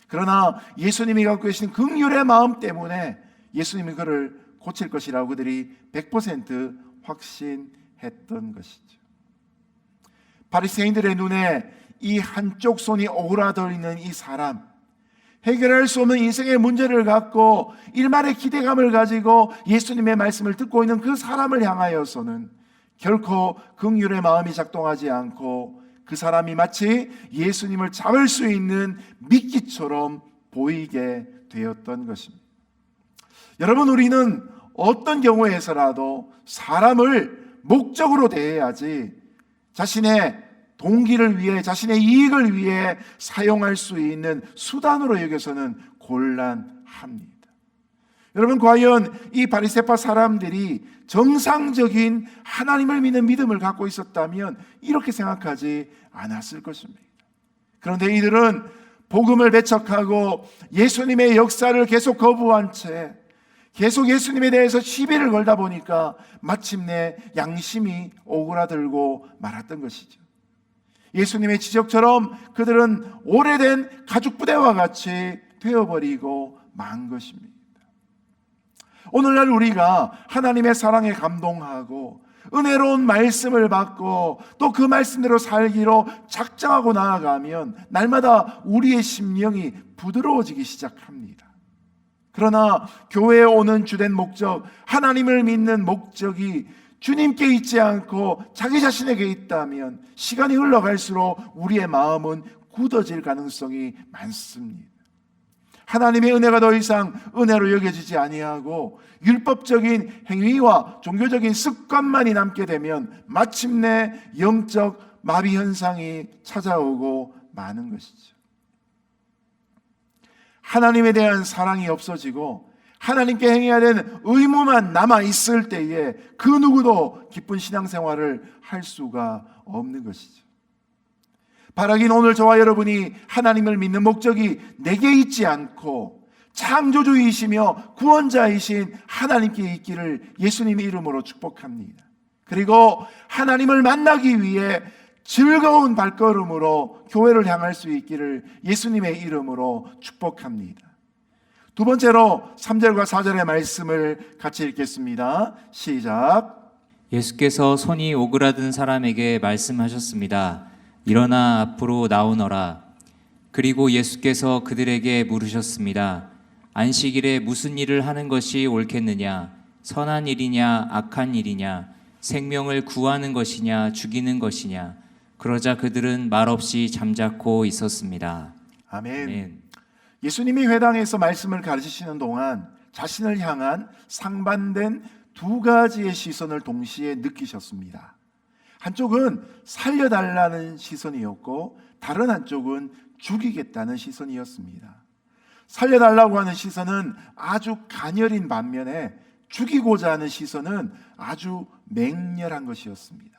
그러나 예수님이 갖고 계신 긍휼의 마음 때문에 예수님이 그를 고칠 것이라고 그들이 100% 확신했던 것이죠. 바리새인들의 눈에 이 한쪽 손이 오그라들리는 이 사람, 해결할 수 없는 인생의 문제를 갖고 일말의 기대감을 가지고 예수님의 말씀을 듣고 있는 그 사람을 향하여서는 결코 긍휼의 마음이 작동하지 않고 그 사람이 마치 예수님을 잡을 수 있는 미끼처럼 보이게 되었던 것입니다. 여러분, 우리는 어떤 경우에서라도 사람을 목적으로 대해야지 자신의 동기를 위해, 자신의 이익을 위해 사용할 수 있는 수단으로 여겨서는 곤란합니다. 여러분, 과연 이 바리새파 사람들이 정상적인 하나님을 믿는 믿음을 갖고 있었다면 이렇게 생각하지 않았을 것입니다. 그런데 이들은 복음을 배척하고 예수님의 역사를 계속 거부한 채 계속 예수님에 대해서 시비를 걸다 보니까 마침내 양심이 오그라들고 말았던 것이죠. 예수님의 지적처럼 그들은 오래된 가죽 부대와 같이 되어버리고 만 것입니다. 오늘날 우리가 하나님의 사랑에 감동하고 은혜로운 말씀을 받고 또 그 말씀대로 살기로 작정하고 나아가면 날마다 우리의 심령이 부드러워지기 시작합니다. 그러나 교회에 오는 주된 목적, 하나님을 믿는 목적이 주님께 있지 않고 자기 자신에게 있다면 시간이 흘러갈수록 우리의 마음은 굳어질 가능성이 많습니다. 하나님의 은혜가 더 이상 은혜로 여겨지지 아니하고 율법적인 행위와 종교적인 습관만이 남게 되면 마침내 영적 마비 현상이 찾아오고 마는 것이죠. 하나님에 대한 사랑이 없어지고 하나님께 행해야 되는 의무만 남아있을 때에 그 누구도 기쁜 신앙생활을 할 수가 없는 것이죠. 바라긴 오늘 저와 여러분이 하나님을 믿는 목적이 내게 있지 않고 창조주이시며 구원자이신 하나님께 있기를 예수님의 이름으로 축복합니다. 그리고 하나님을 만나기 위해 즐거운 발걸음으로 교회를 향할 수 있기를 예수님의 이름으로 축복합니다. 두 번째로 3절과 4절의 말씀을 같이 읽겠습니다. 시작. 예수께서 손이 오그라든 사람에게 말씀하셨습니다. 일어나 앞으로 나오너라. 그리고 예수께서 그들에게 물으셨습니다. 안식일에 무슨 일을 하는 것이 옳겠느냐? 선한 일이냐 악한 일이냐? 생명을 구하는 것이냐 죽이는 것이냐? 그러자 그들은 말없이 잠자코 있었습니다. 아멘. 아멘. 예수님이 회당에서 말씀을 가르치시는 동안 자신을 향한 상반된 두 가지의 시선을 동시에 느끼셨습니다. 한쪽은 살려달라는 시선이었고 다른 한쪽은 죽이겠다는 시선이었습니다. 살려달라고 하는 시선은 아주 가녀린 반면에 죽이고자 하는 시선은 아주 맹렬한 것이었습니다.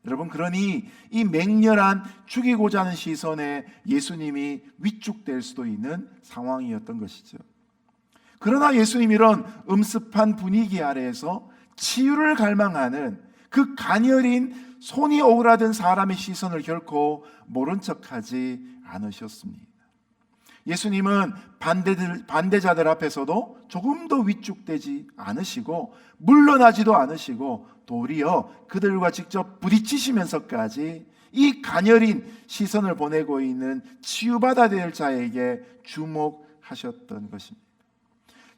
여러분, 그러니 이 맹렬한 죽이고자 하는 시선에 예수님이 위축될 수도 있는 상황이었던 것이죠. 그러나 예수님 이런 음습한 분위기 아래에서 치유를 갈망하는 그 가녀린 손이 오그라든 사람의 시선을 결코 모른 척하지 않으셨습니다. 예수님은 반대자들 앞에서도 조금도 위축되지 않으시고 물러나지도 않으시고 도리어 그들과 직접 부딪히시면서까지 이 가녀린 시선을 보내고 있는 치유받아야 될 자에게 주목하셨던 것입니다.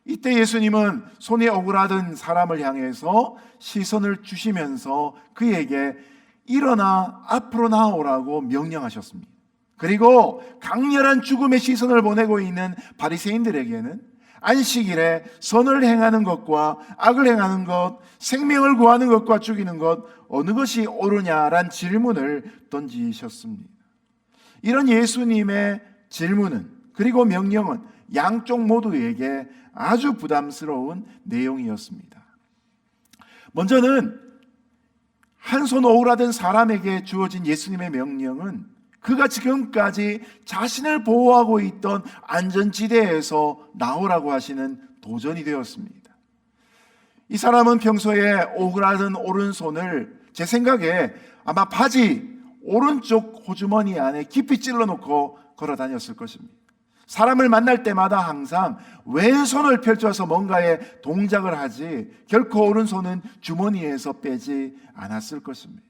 이때 예수님은 손이 오그라든 사람을 향해서 시선을 주시면서 그에게 일어나 앞으로 나오라고 명령하셨습니다. 그리고 강렬한 죽음의 시선을 보내고 있는 바리새인들에게는 안식일에 선을 행하는 것과 악을 행하는 것, 생명을 구하는 것과 죽이는 것 어느 것이 옳으냐란 질문을 던지셨습니다. 이런 예수님의 질문은 그리고 명령은 양쪽 모두에게 아주 부담스러운 내용이었습니다. 먼저는 한 손 오그라든 사람에게 주어진 예수님의 명령은 그가 지금까지 자신을 보호하고 있던 안전지대에서 나오라고 하시는 도전이 되었습니다. 이 사람은 평소에 오그라든 오른손을 제 생각에 아마 바지 오른쪽 호주머니 안에 깊이 찔러놓고 걸어 다녔을 것입니다. 사람을 만날 때마다 항상 왼손을 펼쳐서 뭔가의 동작을 하지 결코 오른손은 주머니에서 빼지 않았을 것입니다.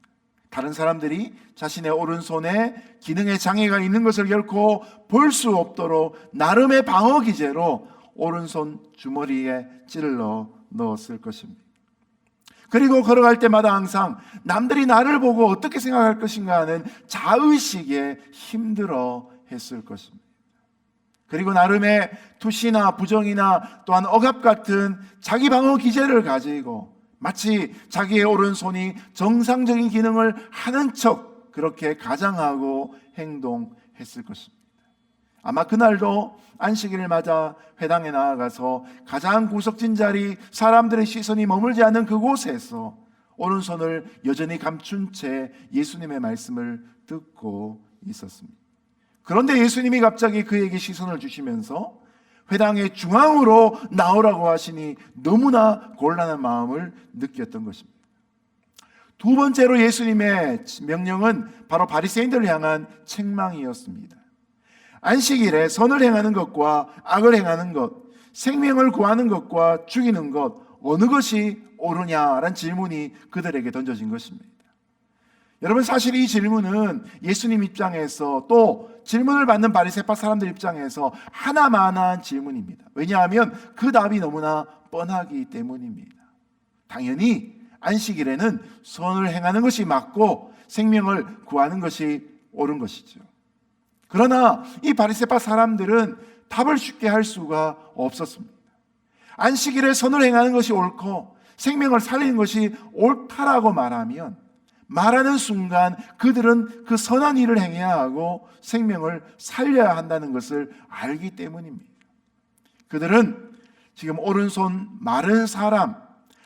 다른 사람들이 자신의 오른손에 기능에 장애가 있는 것을 결코 볼 수 없도록 나름의 방어 기제로 오른손 주머니에 찔러 넣었을 것입니다. 그리고 걸어갈 때마다 항상 남들이 나를 보고 어떻게 생각할 것인가 하는 자의식에 힘들어 했을 것입니다. 그리고 나름의 투시나 부정이나 또한 억압 같은 자기 방어 기제를 가지고 마치 자기의 오른손이 정상적인 기능을 하는 척 그렇게 가장하고 행동했을 것입니다. 아마 그날도 안식일을 맞아 회당에 나아가서 가장 구석진 자리, 사람들의 시선이 머물지 않는 그곳에서 오른손을 여전히 감춘 채 예수님의 말씀을 듣고 있었습니다. 그런데 예수님이 갑자기 그에게 시선을 주시면서 회당의 중앙으로 나오라고 하시니 너무나 곤란한 마음을 느꼈던 것입니다. 두 번째로 예수님의 명령은 바로 바리새인들을 향한 책망이었습니다. 안식일에 선을 행하는 것과 악을 행하는 것, 생명을 구하는 것과 죽이는 것, 어느 것이 옳으냐라는 질문이 그들에게 던져진 것입니다. 여러분, 사실 이 질문은 예수님 입장에서 또 질문을 받는 바리새파 사람들 입장에서 하나만한 질문입니다. 왜냐하면 그 답이 너무나 뻔하기 때문입니다. 당연히 안식일에는 선을 행하는 것이 맞고 생명을 구하는 것이 옳은 것이죠. 그러나 이 바리새파 사람들은 답을 쉽게 할 수가 없었습니다. 안식일에 선을 행하는 것이 옳고 생명을 살리는 것이 옳다라고 말하는 순간 그들은 그 선한 일을 행해야 하고 생명을 살려야 한다는 것을 알기 때문입니다. 그들은 지금 오른손 마른 사람,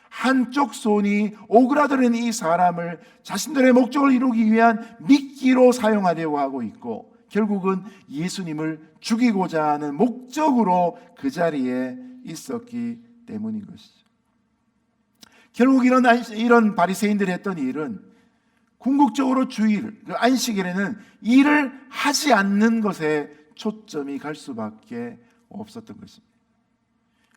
한쪽 손이 오그라드는 이 사람을 자신들의 목적을 이루기 위한 미끼로 사용하려고 하고 있고 결국은 예수님을 죽이고자 하는 목적으로 그 자리에 있었기 때문인 것이죠. 결국 이런 바리새인들이 했던 일은 궁극적으로 주일, 그 안식일에는 일을 하지 않는 것에 초점이 갈 수밖에 없었던 것입니다.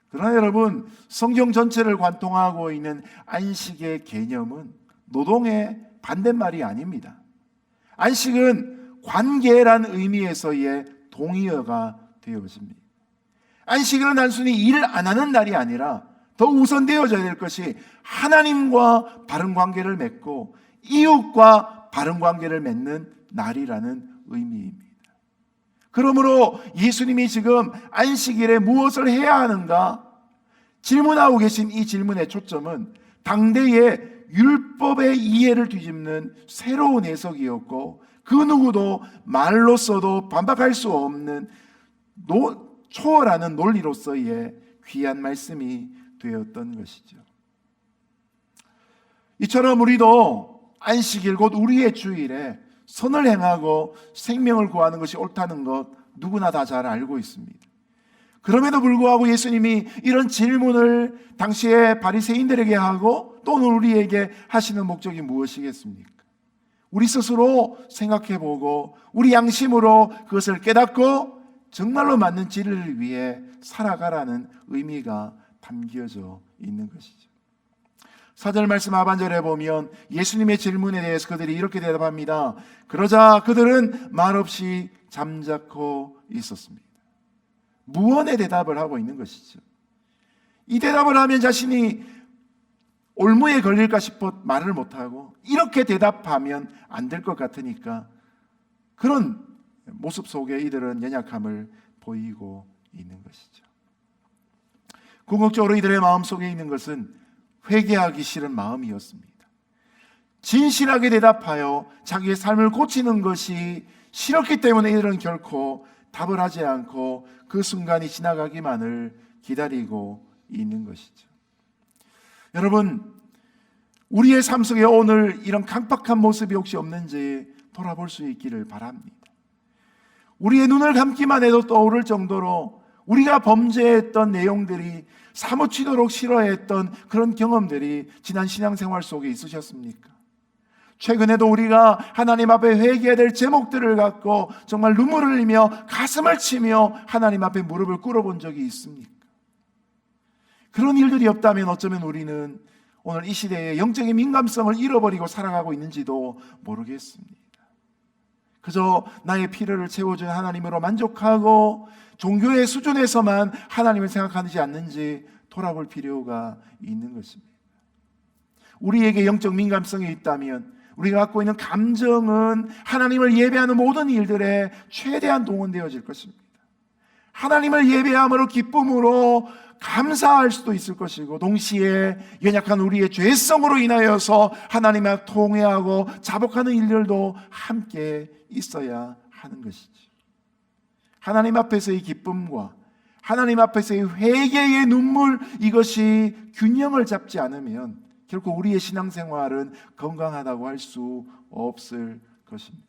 그러나 여러분, 성경 전체를 관통하고 있는 안식의 개념은 노동의 반대말이 아닙니다. 안식은 관계란 의미에서의 동의어가 되어집니다. 안식일은 단순히 일을 안 하는 날이 아니라 더 우선되어져야 될 것이 하나님과 바른 관계를 맺고 이웃과 바른 관계를 맺는 날이라는 의미입니다. 그러므로 예수님이 지금 안식일에 무엇을 해야 하는가 질문하고 계신 이 질문의 초점은 당대의 율법의 이해를 뒤집는 새로운 해석이었고 그 누구도 말로써도 반박할 수 없는 초월하는 논리로서의 귀한 말씀이 되었던 것이죠. 이처럼 우리도 안식일 곧 우리의 주일에 선을 행하고 생명을 구하는 것이 옳다는 것 누구나 다 잘 알고 있습니다. 그럼에도 불구하고 예수님이 이런 질문을 당시에 바리새인들에게 하고 또는 우리에게 하시는 목적이 무엇이겠습니까? 우리 스스로 생각해보고 우리 양심으로 그것을 깨닫고 정말로 맞는 진리를 위해 살아가라는 의미가 담겨져 있는 것이죠. 4절 말씀 하반절에 보면 예수님의 질문에 대해서 그들이 이렇게 대답합니다. 그러자 그들은 말없이 잠자코 있었습니다. 무언의 대답을 하고 있는 것이죠. 이 대답을 하면 자신이 올무에 걸릴까 싶어 말을 못하고 이렇게 대답하면 안 될 것 같으니까 그런 모습 속에 이들은 연약함을 보이고 있는 것이죠. 궁극적으로 이들의 마음속에 있는 것은 회개하기 싫은 마음이었습니다. 진실하게 대답하여 자기의 삶을 고치는 것이 싫었기 때문에 이들은 결코 답을 하지 않고 그 순간이 지나가기만을 기다리고 있는 것이죠. 여러분, 우리의 삶 속에 오늘 이런 강팍한 모습이 혹시 없는지 돌아볼 수 있기를 바랍니다. 우리의 눈을 감기만 해도 떠오를 정도로 우리가 범죄했던 내용들이 사무치도록 싫어했던 그런 경험들이 지난 신앙생활 속에 있으셨습니까? 최근에도 우리가 하나님 앞에 회개해야 될 제목들을 갖고 정말 눈물을 흘리며 가슴을 치며 하나님 앞에 무릎을 꿇어본 적이 있습니까? 그런 일들이 없다면 어쩌면 우리는 오늘 이 시대에 영적인 민감성을 잃어버리고 살아가고 있는지도 모르겠습니다. 그저 나의 필요를 채워주는 하나님으로 만족하고 종교의 수준에서만 하나님을 생각하지 않는지 돌아볼 필요가 있는 것입니다. 우리에게 영적 민감성이 있다면 우리가 갖고 있는 감정은 하나님을 예배하는 모든 일들에 최대한 동원되어질 것입니다. 하나님을 예배함으로 기쁨으로 감사할 수도 있을 것이고, 동시에 연약한 우리의 죄성으로 인하여서 하나님과 통회하고 자복하는 일들도 함께 있어야 하는 것이죠. 하나님 앞에서의 기쁨과 하나님 앞에서의 회개의 눈물, 이것이 균형을 잡지 않으면 결코 우리의 신앙생활은 건강하다고 할 수 없을 것입니다.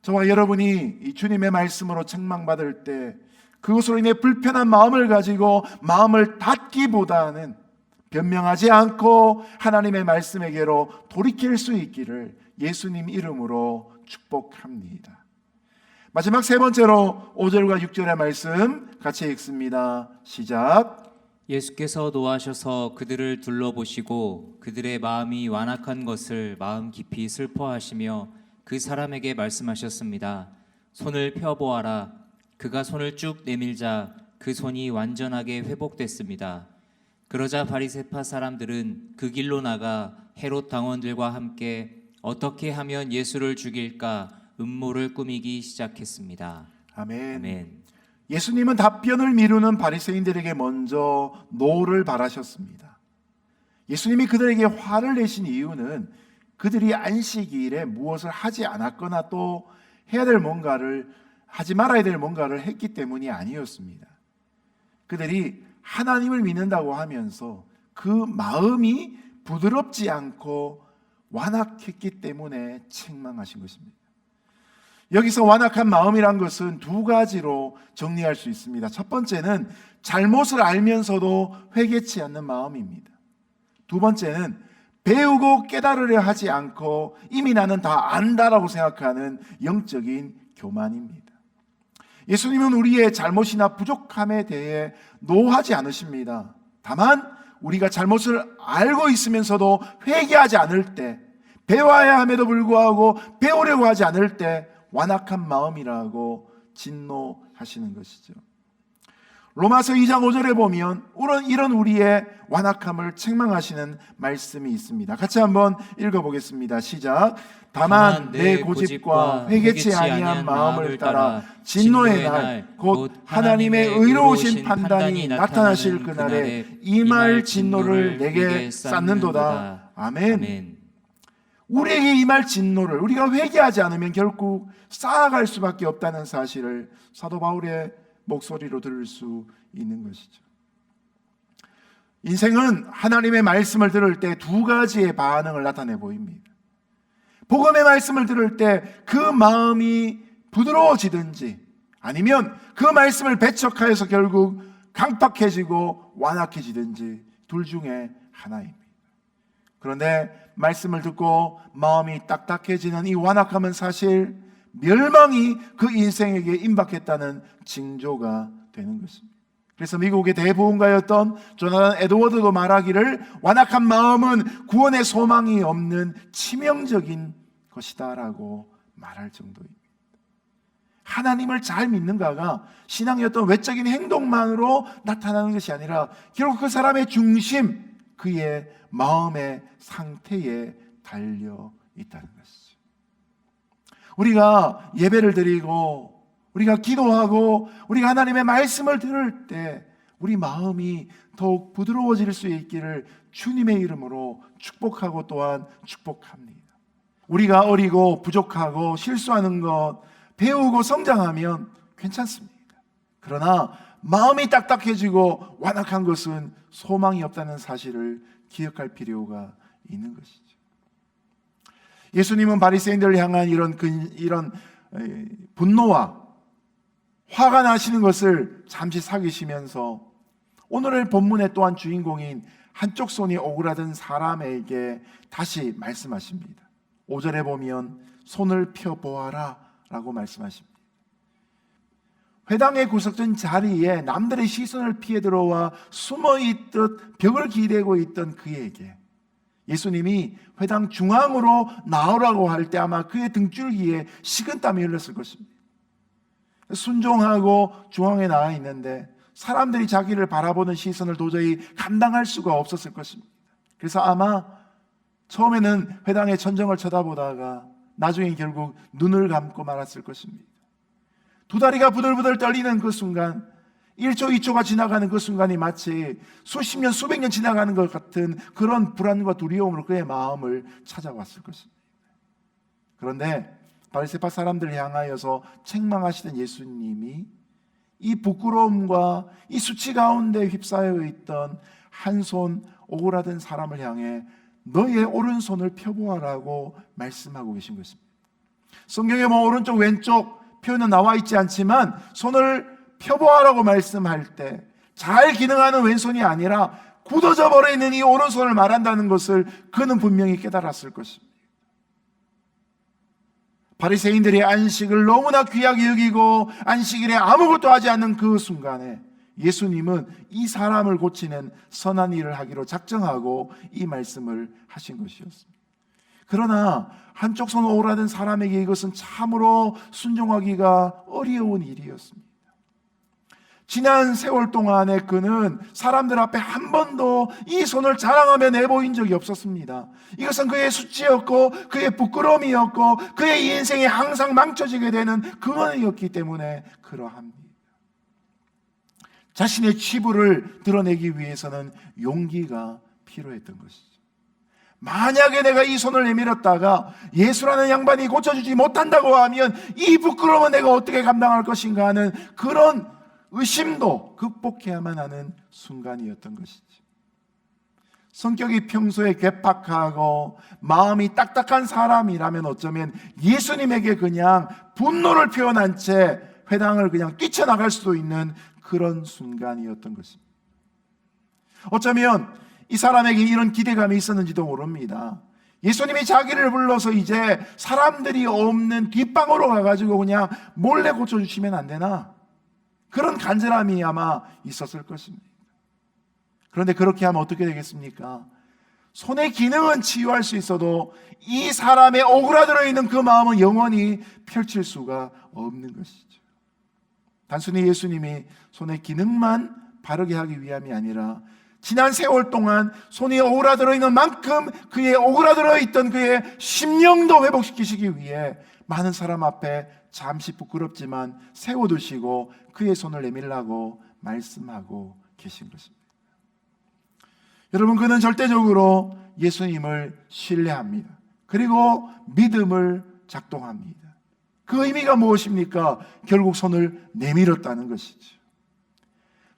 저와 여러분이 이 주님의 말씀으로 책망받을 때 그것으로 인해 불편한 마음을 가지고 마음을 닫기보다는 변명하지 않고 하나님의 말씀에게로 돌이킬 수 있기를 예수님 이름으로 축복합니다. 마지막 세 번째로 5절과 6절의 말씀 같이 읽습니다. 시작. 예수께서 노하셔서 그들을 둘러보시고 그들의 마음이 완악한 것을 마음 깊이 슬퍼하시며 그 사람에게 말씀하셨습니다. 손을 펴보아라. 그가 손을 쭉 내밀자 그 손이 완전하게 회복됐습니다. 그러자 바리새파 사람들은 그 길로 나가 헤롯 당원들과 함께 어떻게 하면 예수를 죽일까 음모를 꾸미기 시작했습니다. 아멘. 아멘. 예수님은 답변을 미루는 바리새인들에게 먼저 노를 바라셨습니다. 예수님이 그들에게 화를 내신 이유는 그들이 안식일에 무엇을 하지 않았거나 또 해야 될 뭔가를, 하지 말아야 될 뭔가를 했기 때문이 아니었습니다. 그들이 하나님을 믿는다고 하면서 그 마음이 부드럽지 않고 완악했기 때문에 책망하신 것입니다. 여기서 완악한 마음이란 것은 두 가지로 정리할 수 있습니다. 첫 번째는 잘못을 알면서도 회개치 않는 마음입니다. 두 번째는 배우고 깨달으려 하지 않고 이미 나는 다 안다라고 생각하는 영적인 교만입니다. 예수님은 우리의 잘못이나 부족함에 대해 노하지 않으십니다. 다만 우리가 잘못을 알고 있으면서도 회개하지 않을 때, 배워야 함에도 불구하고 배우려고 하지 않을 때 완악한 마음이라고 진노하시는 것이죠. 로마서 2장 5절에 보면 이런 우리의 완악함을 책망하시는 말씀이 있습니다. 같이 한번 읽어보겠습니다. 시작. 다만 내 고집과 회개치 아니한 마음을 따라 진노의 날 곧 하나님의 의로우신 판단이 나타나실 그날에 임할 진노를 내게 쌓는도다. 아멘. 우리에게 임할 진노를 우리가 회개하지 않으면 결국 쌓아갈 수밖에 없다는 사실을 사도 바울의 목소리로 들을 수 있는 것이죠. 인생은 하나님의 말씀을 들을 때 두 가지의 반응을 나타내 보입니다. 복음의 말씀을 들을 때 그 마음이 부드러워지든지 아니면 그 말씀을 배척하여서 결국 강팍해지고 완악해지든지 둘 중에 하나입니다. 그런데 말씀을 듣고 마음이 딱딱해지는 이 완악함은 사실 멸망이 그 인생에게 임박했다는 징조가 되는 것입니다. 그래서 미국의 대부흥가였던 조나단 에드워드도 말하기를 완악한 마음은 구원의 소망이 없는 치명적인 것이다라고 말할 정도입니다. 하나님을 잘 믿는가가 신앙의 어떤 외적인 행동만으로 나타나는 것이 아니라 결국 그 사람의 중심, 그의 마음의 상태에 달려 있다는 것이죠. 우리가 예배를 드리고 우리가 기도하고 우리가 하나님의 말씀을 들을 때 우리 마음이 더욱 부드러워질 수 있기를 주님의 이름으로 축복하고 또한 축복합니다. 우리가 어리고 부족하고 실수하는 것 배우고 성장하면 괜찮습니다. 그러나 마음이 딱딱해지고 완악한 것은 소망이 없다는 사실을 기억할 필요가 있는 것이죠. 예수님은 바리새인들을 향한 이런 분노와 화가 나시는 것을 잠시 사귀시면서 오늘의 본문의 또한 주인공인 한쪽 손이 오그라든 사람에게 다시 말씀하십니다. 5절에 보면 손을 펴보아라 라고 말씀하십니다. 회당에 구석진 자리에 남들의 시선을 피해 들어와 숨어있듯 벽을 기대고 있던 그에게 예수님이 회당 중앙으로 나오라고 할 때 아마 그의 등줄기에 식은땀이 흘렀을 것입니다. 순종하고 중앙에 나와 있는데 사람들이 자기를 바라보는 시선을 도저히 감당할 수가 없었을 것입니다. 그래서 아마 처음에는 회당의 천정을 쳐다보다가 나중에 결국 눈을 감고 말았을 것입니다. 두 다리가 부들부들 떨리는 그 순간, 1초, 2초가 지나가는 그 순간이 마치 수십 년, 수백 년 지나가는 것 같은 그런 불안과 두려움으로 그의 마음을 찾아왔을 것입니다. 그런데 바리새파 사람들을 향하여서 책망하시던 예수님이 이 부끄러움과 이 수치 가운데 휩싸여 있던 한 손 오그라든 사람을 향해 너의 오른손을 펴보아라고 말씀하고 계신 것입니다. 성경에 뭐 오른쪽 왼쪽 표현은 나와 있지 않지만 손을 펴보아라고 말씀할 때 잘 기능하는 왼손이 아니라 굳어져 버리는 이 오른손을 말한다는 것을 그는 분명히 깨달았을 것입니다. 바리새인들이 안식을 너무나 귀하게 여기고 안식일에 아무것도 하지 않는 그 순간에 예수님은 이 사람을 고치는 선한 일을 하기로 작정하고 이 말씀을 하신 것이었습니다. 그러나 한쪽 손 오그라든 사람에게 이것은 참으로 순종하기가 어려운 일이었습니다. 지난 세월 동안에 그는 사람들 앞에 한 번도 이 손을 자랑하며 내보인 적이 없었습니다. 이것은 그의 수치였고 그의 부끄러움이었고 그의 인생이 항상 망쳐지게 되는 근원이었기 때문에 그러합니다. 자신의 치부를 드러내기 위해서는 용기가 필요했던 것이죠. 만약에 내가 이 손을 내밀었다가 예수라는 양반이 고쳐주지 못한다고 하면 이 부끄러움은 내가 어떻게 감당할 것인가 하는 그런 의심도 극복해야만 하는 순간이었던 것이죠. 성격이 평소에 괴팍하고 마음이 딱딱한 사람이라면 어쩌면 예수님에게 그냥 분노를 표현한 채 회당을 그냥 뛰쳐나갈 수도 있는 그런 순간이었던 것입니다. 어쩌면 이 사람에게 이런 기대감이 있었는지도 모릅니다. 예수님이 자기를 불러서 이제 사람들이 없는 뒷방으로 가가지고 그냥 몰래 고쳐주시면 안 되나? 그런 간절함이 아마 있었을 것입니다. 그런데 그렇게 하면 어떻게 되겠습니까? 손의 기능은 치유할 수 있어도 이 사람의 오그라들어 있는 그 마음은 영원히 펼칠 수가 없는 것이죠. 단순히 예수님이 손의 기능만 바르게 하기 위함이 아니라 지난 세월 동안 손이 오그라들어 있는 만큼 그의 오그라들어 있던 그의 심령도 회복시키시기 위해 많은 사람 앞에 잠시 부끄럽지만 세워두시고 그의 손을 내밀라고 말씀하고 계신 것입니다. 여러분, 그는 절대적으로 예수님을 신뢰합니다. 그리고 믿음을 작동합니다. 그 의미가 무엇입니까? 결국 손을 내밀었다는 것이죠.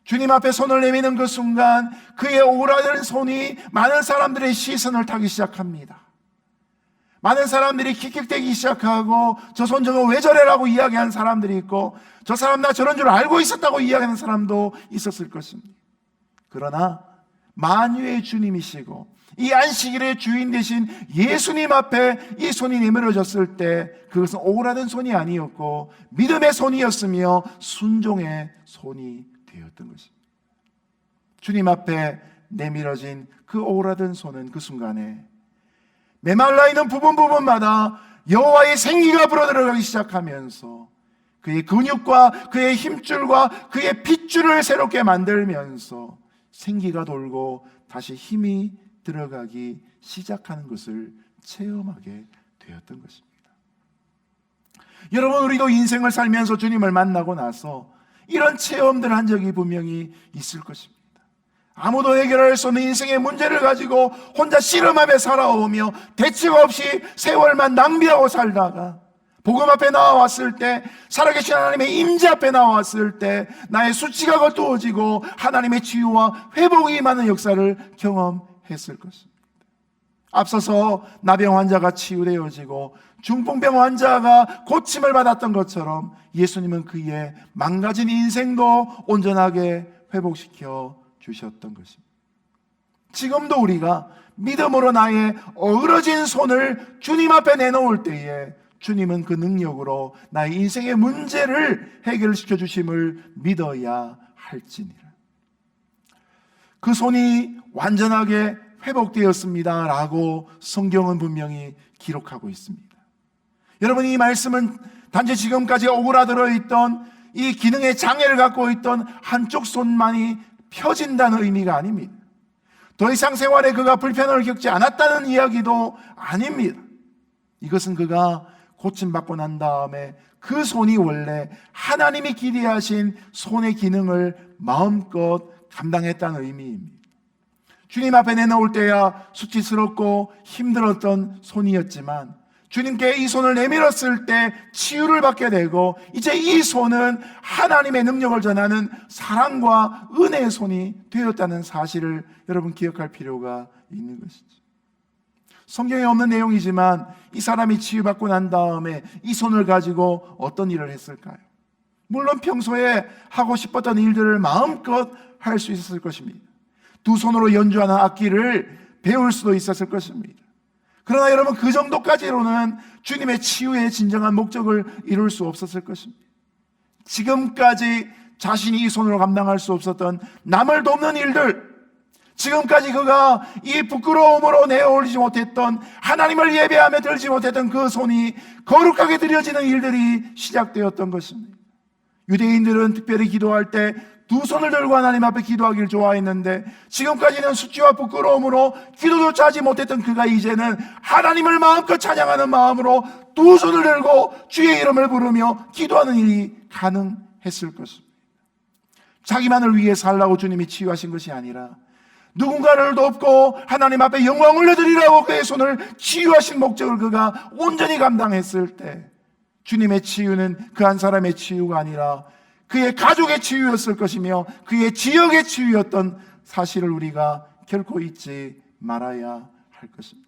주님 앞에 손을 내미는 그 순간 그의 오그라든 손이 많은 사람들의 시선을 타기 시작합니다. 많은 사람들이 킥킥대기 시작하고 저 손 저거 왜 저래라고 이야기하는 사람들이 있고 저 사람 나 저런 줄 알고 있었다고 이야기하는 사람도 있었을 것입니다. 그러나 만유의 주님이시고 이 안식일의 주인 되신 예수님 앞에 이 손이 내밀어졌을 때 그것은 오그라든 손이 아니었고 믿음의 손이었으며 순종의 손이 되었던 것입니다. 주님 앞에 내밀어진 그 오그라든 손은 그 순간에 메말라 있는 부분마다 여호와의 생기가 불어들어가기 시작하면서 그의 근육과 그의 힘줄과 그의 핏줄을 새롭게 만들면서 생기가 돌고 다시 힘이 들어가기 시작하는 것을 체험하게 되었던 것입니다. 여러분, 우리도 인생을 살면서 주님을 만나고 나서 이런 체험들을 한 적이 분명히 있을 것입니다. 아무도 해결할 수 없는 인생의 문제를 가지고 혼자 씨름하며 살아오며 대책 없이 세월만 낭비하고 살다가 복음 앞에 나와왔을 때, 살아계신 하나님의 임재 앞에 나와왔을 때 나의 수치가 거두어지고 하나님의 치유와 회복이 임하는 역사를 경험했을 것입니다. 앞서서 나병 환자가 치유되어지고 중풍병 환자가 고침을 받았던 것처럼 예수님은 그의 망가진 인생도 온전하게 회복시켜 주셨던 것입니다. 지금도 우리가 믿음으로 나의 어그러진 손을 주님 앞에 내놓을 때에 주님은 그 능력으로 나의 인생의 문제를 해결시켜 주심을 믿어야 할지니라. 그 손이 완전하게 회복되었습니다 라고 성경은 분명히 기록하고 있습니다. 여러분, 이 말씀은 단지 지금까지 오그라들어 있던 이 기능의 장애를 갖고 있던 한쪽 손만이 펴진다는 의미가 아닙니다. 더 이상 생활에 그가 불편을 겪지 않았다는 이야기도 아닙니다. 이것은 그가 고침받고 난 다음에 그 손이 원래 하나님이 기대하신 손의 기능을 마음껏 감당했다는 의미입니다. 주님 앞에 내놓을 때야 수치스럽고 힘들었던 손이었지만 주님께 이 손을 내밀었을 때 치유를 받게 되고 이제 이 손은 하나님의 능력을 전하는 사랑과 은혜의 손이 되었다는 사실을 여러분 기억할 필요가 있는 것이죠. 성경에 없는 내용이지만 이 사람이 치유받고 난 다음에 이 손을 가지고 어떤 일을 했을까요? 물론 평소에 하고 싶었던 일들을 마음껏 할 수 있었을 것입니다. 두 손으로 연주하는 악기를 배울 수도 있었을 것입니다. 그러나 여러분 그 정도까지로는 주님의 치유의 진정한 목적을 이룰 수 없었을 것입니다. 지금까지 자신이 이 손으로 감당할 수 없었던 남을 돕는 일들, 지금까지 그가 이 부끄러움으로 내어올리지 못했던 하나님을 예배하며 들지 못했던 그 손이 거룩하게 드려지는 일들이 시작되었던 것입니다. 유대인들은 특별히 기도할 때 두 손을 들고 하나님 앞에 기도하기를 좋아했는데 지금까지는 수치와 부끄러움으로 기도조차 하지 못했던 그가 이제는 하나님을 마음껏 찬양하는 마음으로 두 손을 들고 주의 이름을 부르며 기도하는 일이 가능했을 것입니다. 자기만을 위해 살라고 주님이 치유하신 것이 아니라 누군가를 돕고 하나님 앞에 영광을 올려드리라고 그의 손을 치유하신 목적을 그가 온전히 감당했을 때 주님의 치유는 그 한 사람의 치유가 아니라 그의 가족의 치유였을 것이며 그의 지역의 치유였던 사실을 우리가 결코 잊지 말아야 할 것입니다.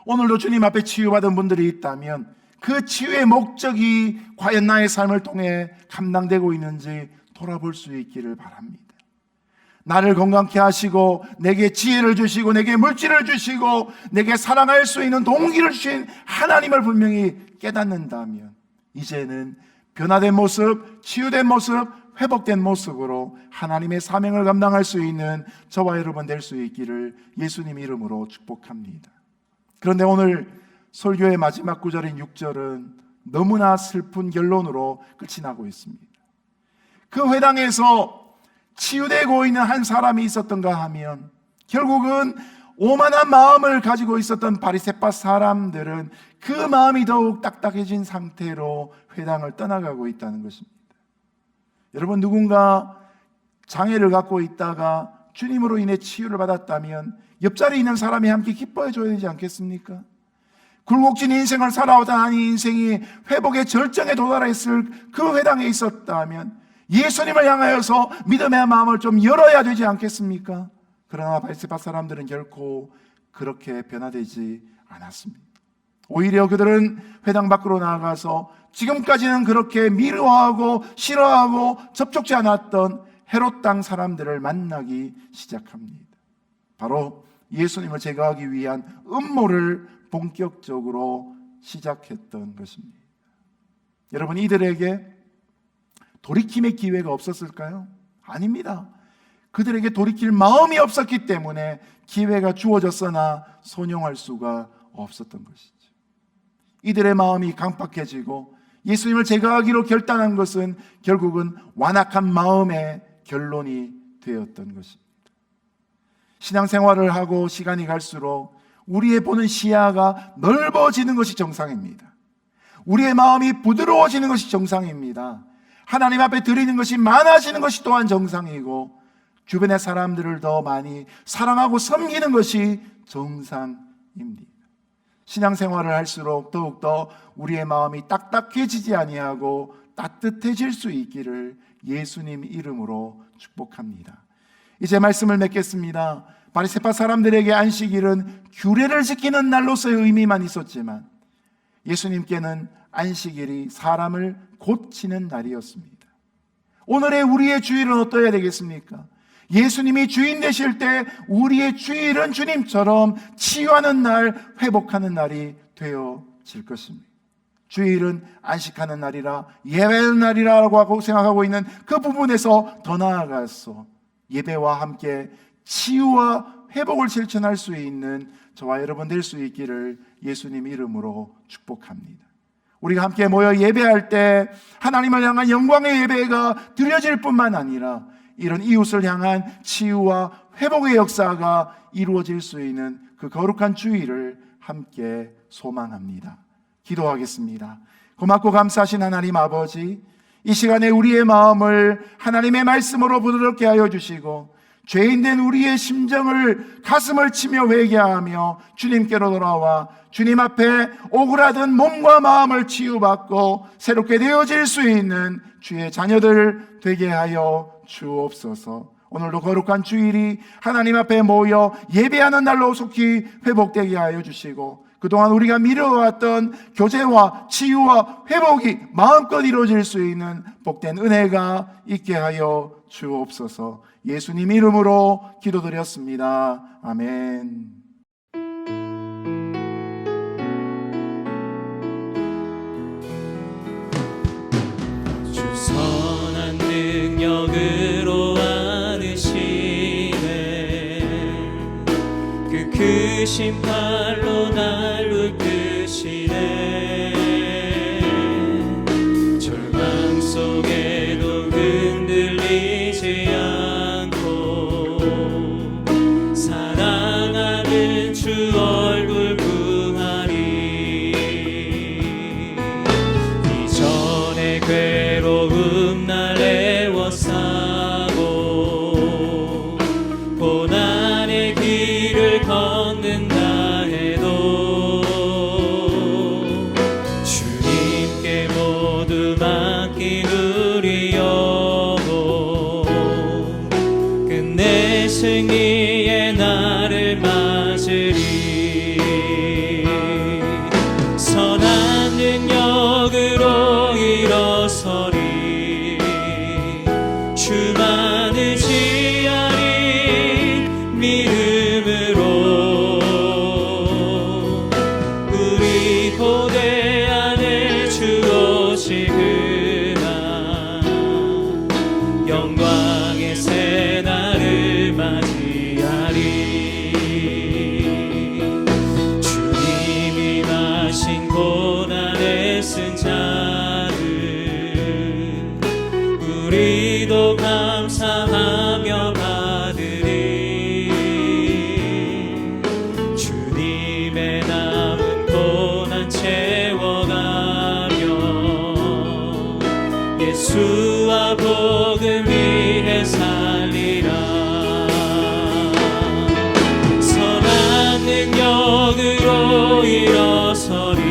오늘도 주님 앞에 치유받은 분들이 있다면 그 치유의 목적이 과연 나의 삶을 통해 감당되고 있는지 돌아볼 수 있기를 바랍니다. 나를 건강케 하시고 내게 지혜를 주시고 내게 물질을 주시고 내게 사랑할 수 있는 동기를 주신 하나님을 분명히 깨닫는다면 이제는 변화된 모습, 치유된 모습, 회복된 모습으로 하나님의 사명을 감당할 수 있는 저와 여러분 될 수 있기를 예수님 이름으로 축복합니다. 그런데 오늘 설교의 마지막 구절인 6절은 너무나 슬픈 결론으로 끝이 나고 있습니다. 그 회당에서 치유되고 있는 한 사람이 있었던가 하면 결국은 오만한 마음을 가지고 있었던 바리새파 사람들은 그 마음이 더욱 딱딱해진 상태로 회당을 떠나가고 있다는 것입니다. 여러분 누군가 장애를 갖고 있다가 주님으로 인해 치유를 받았다면 옆자리에 있는 사람이 함께 기뻐해 줘야 되지 않겠습니까? 굴곡진 인생을 살아오던 이 인생이 회복의 절정에 도달했을 그 회당에 있었다면 예수님을 향하여서 믿음의 마음을 좀 열어야 되지 않겠습니까? 그러나 바리새파 사람들은 결코 그렇게 변화되지 않았습니다. 오히려 그들은 회당 밖으로 나아가서 지금까지는 그렇게 미워하고 싫어하고 접촉지 않았던 헤롯 땅 사람들을 만나기 시작합니다. 바로 예수님을 제거하기 위한 음모를 본격적으로 시작했던 것입니다. 여러분 이들에게 돌이킴의 기회가 없었을까요? 아닙니다. 그들에게 돌이킬 마음이 없었기 때문에 기회가 주어졌으나 선용할 수가 없었던 것이죠. 이들의 마음이 강팍해지고 예수님을 제거하기로 결단한 것은 결국은 완악한 마음의 결론이 되었던 것입니다. 신앙생활을 하고 시간이 갈수록 우리의 보는 시야가 넓어지는 것이 정상입니다. 우리의 마음이 부드러워지는 것이 정상입니다. 하나님 앞에 드리는 것이 많아지는 것이 또한 정상이고 주변의 사람들을 더 많이 사랑하고 섬기는 것이 정상입니다. 신앙생활을 할수록 더욱더 우리의 마음이 딱딱해지지 아니하고 따뜻해질 수 있기를 예수님 이름으로 축복합니다. 이제 말씀을 맺겠습니다. 바리새파 사람들에게 안식일은 규례를 지키는 날로서의 의미만 있었지만 예수님께는 안식일이 사람을 고치는 날이었습니다. 오늘의 우리의 주일은 어떠해야 되겠습니까? 예수님이 주인 되실 때 우리의 주일은 주님처럼 치유하는 날, 회복하는 날이 되어질 것입니다. 주일은 안식하는 날이라 예배하는 날이라고 하고 생각하고 있는 그 부분에서 더 나아가서 예배와 함께 치유와 회복을 실천할 수 있는 저와 여러분 될 수 있기를 예수님 이름으로 축복합니다. 우리가 함께 모여 예배할 때 하나님을 향한 영광의 예배가 드려질 뿐만 아니라 이런 이웃을 향한 치유와 회복의 역사가 이루어질 수 있는 그 거룩한 주일을 함께 소망합니다. 기도하겠습니다. 고맙고 감사하신 하나님 아버지, 이 시간에 우리의 마음을 하나님의 말씀으로 부드럽게 하여 주시고 죄인된 우리의 심정을 가슴을 치며 회개하며 주님께로 돌아와 주님 앞에 오그라든 몸과 마음을 치유받고 새롭게 되어질 수 있는 주의 자녀들 되게 하여 주옵소서. 오늘도 거룩한 주일이 하나님 앞에 모여 예배하는 날로 속히 회복되게 하여 주시고 그동안 우리가 미뤄왔던 교제와 치유와 회복이 마음껏 이루어질 수 있는 복된 은혜가 있게 하여 주옵소서. 예수님 이름으로 기도드렸습니다. 아멘. 주 선한 능력으로 안으시네. 그 크신 팔로 날 이끄시네. 절망 속에도 흔들리지 않고 사랑하는 주 얼굴 구하리. 이전의 괴로움 날 애워싸고 고난의 길을 걷는다 해도 주님께 모두 맡긴 우리 영혼 끝내 승리의 날을 맞으리. 선한 능력으로 일어서리. 주만 의지하리. 믿음으로 우리 고대 안에 주 오시구나. 영광의 새 날을 맞이하리. 주님이 마신 고난의 쓴 자를 우리도 감사하며 받으리. 주님의 남은 고난 채워가며 예수와 복음 위해 살리라. 선한 능력으로 일어서리.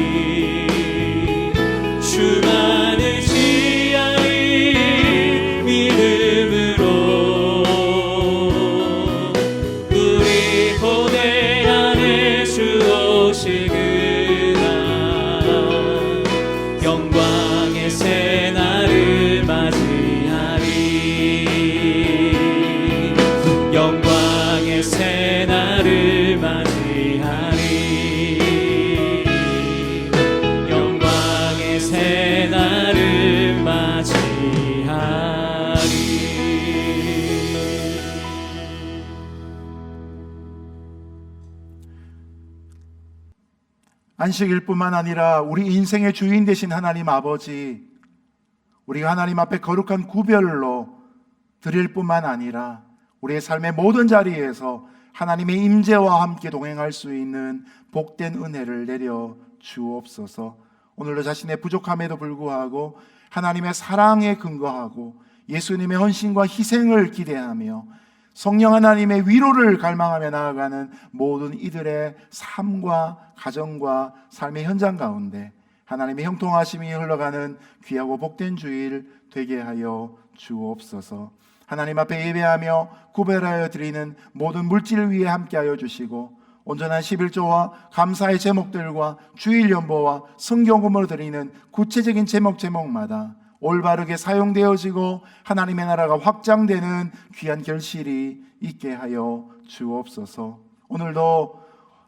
주만 의지하리. 믿음으로 우리 고대 안에 주 오시구나. 영광의 새 날을 맞이하리. 영광의 새 날을 맞이하리. 영광의 새 날을 맞이하리. 안식일 뿐만 아니라 우리 인생의 주인 되신 하나님 아버지, 우리가 하나님 앞에 거룩한 구별로 드릴 뿐만 아니라 우리의 삶의 모든 자리에서 하나님의 임재와 함께 동행할 수 있는 복된 은혜를 내려 주옵소서. 오늘도 자신의 부족함에도 불구하고 하나님의 사랑에 근거하고 예수님의 헌신과 희생을 기대하며 성령 하나님의 위로를 갈망하며 나아가는 모든 이들의 삶과 가정과 삶의 현장 가운데 하나님의 형통하심이 흘러가는 귀하고 복된 주일 되게 하여 주옵소서. 하나님 앞에 예배하며 구별하여 드리는 모든 물질 위에 함께하여 주시고 온전한 11조와 감사의 제목들과 주일 연보와 성경금으로 드리는 구체적인 제목마다 올바르게 사용되어지고 하나님의 나라가 확장되는 귀한 결실이 있게 하여 주옵소서. 오늘도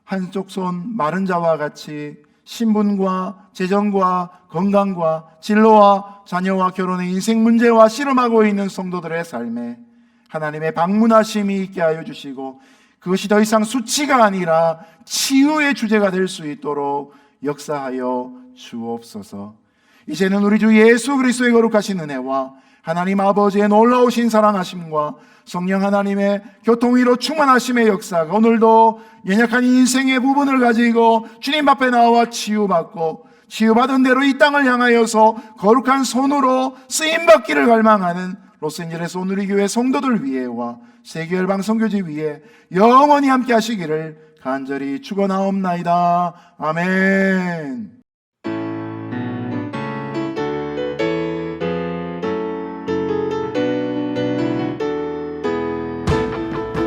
한쪽 손 마른 자와 같이 신분과 재정과 건강과 진로와 자녀와 결혼의 인생 문제와 씨름하고 있는 성도들의 삶에 하나님의 방문하심이 있게 하여 주시고 그것이 더 이상 수치가 아니라 치유의 주제가 될 수 있도록 역사하여 주옵소서. 이제는 우리 주 예수 그리스도의 거룩하신 은혜와 하나님 아버지의 놀라우신 사랑하심과 성령 하나님의 교통위로 충만하심의 역사가 오늘도 연약한 인생의 부분을 가지고 주님 앞에 나와 치유받고 치유받은 대로 이 땅을 향하여서 거룩한 손으로 쓰임받기를 갈망하는 로스앤젤레스 오누리 교회 성도들 위에와 세계 열방 선교지 위에 영원히 함께 하시기를 간절히 축원하옵나이다. 아멘.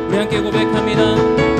우리 함께 고백합니다.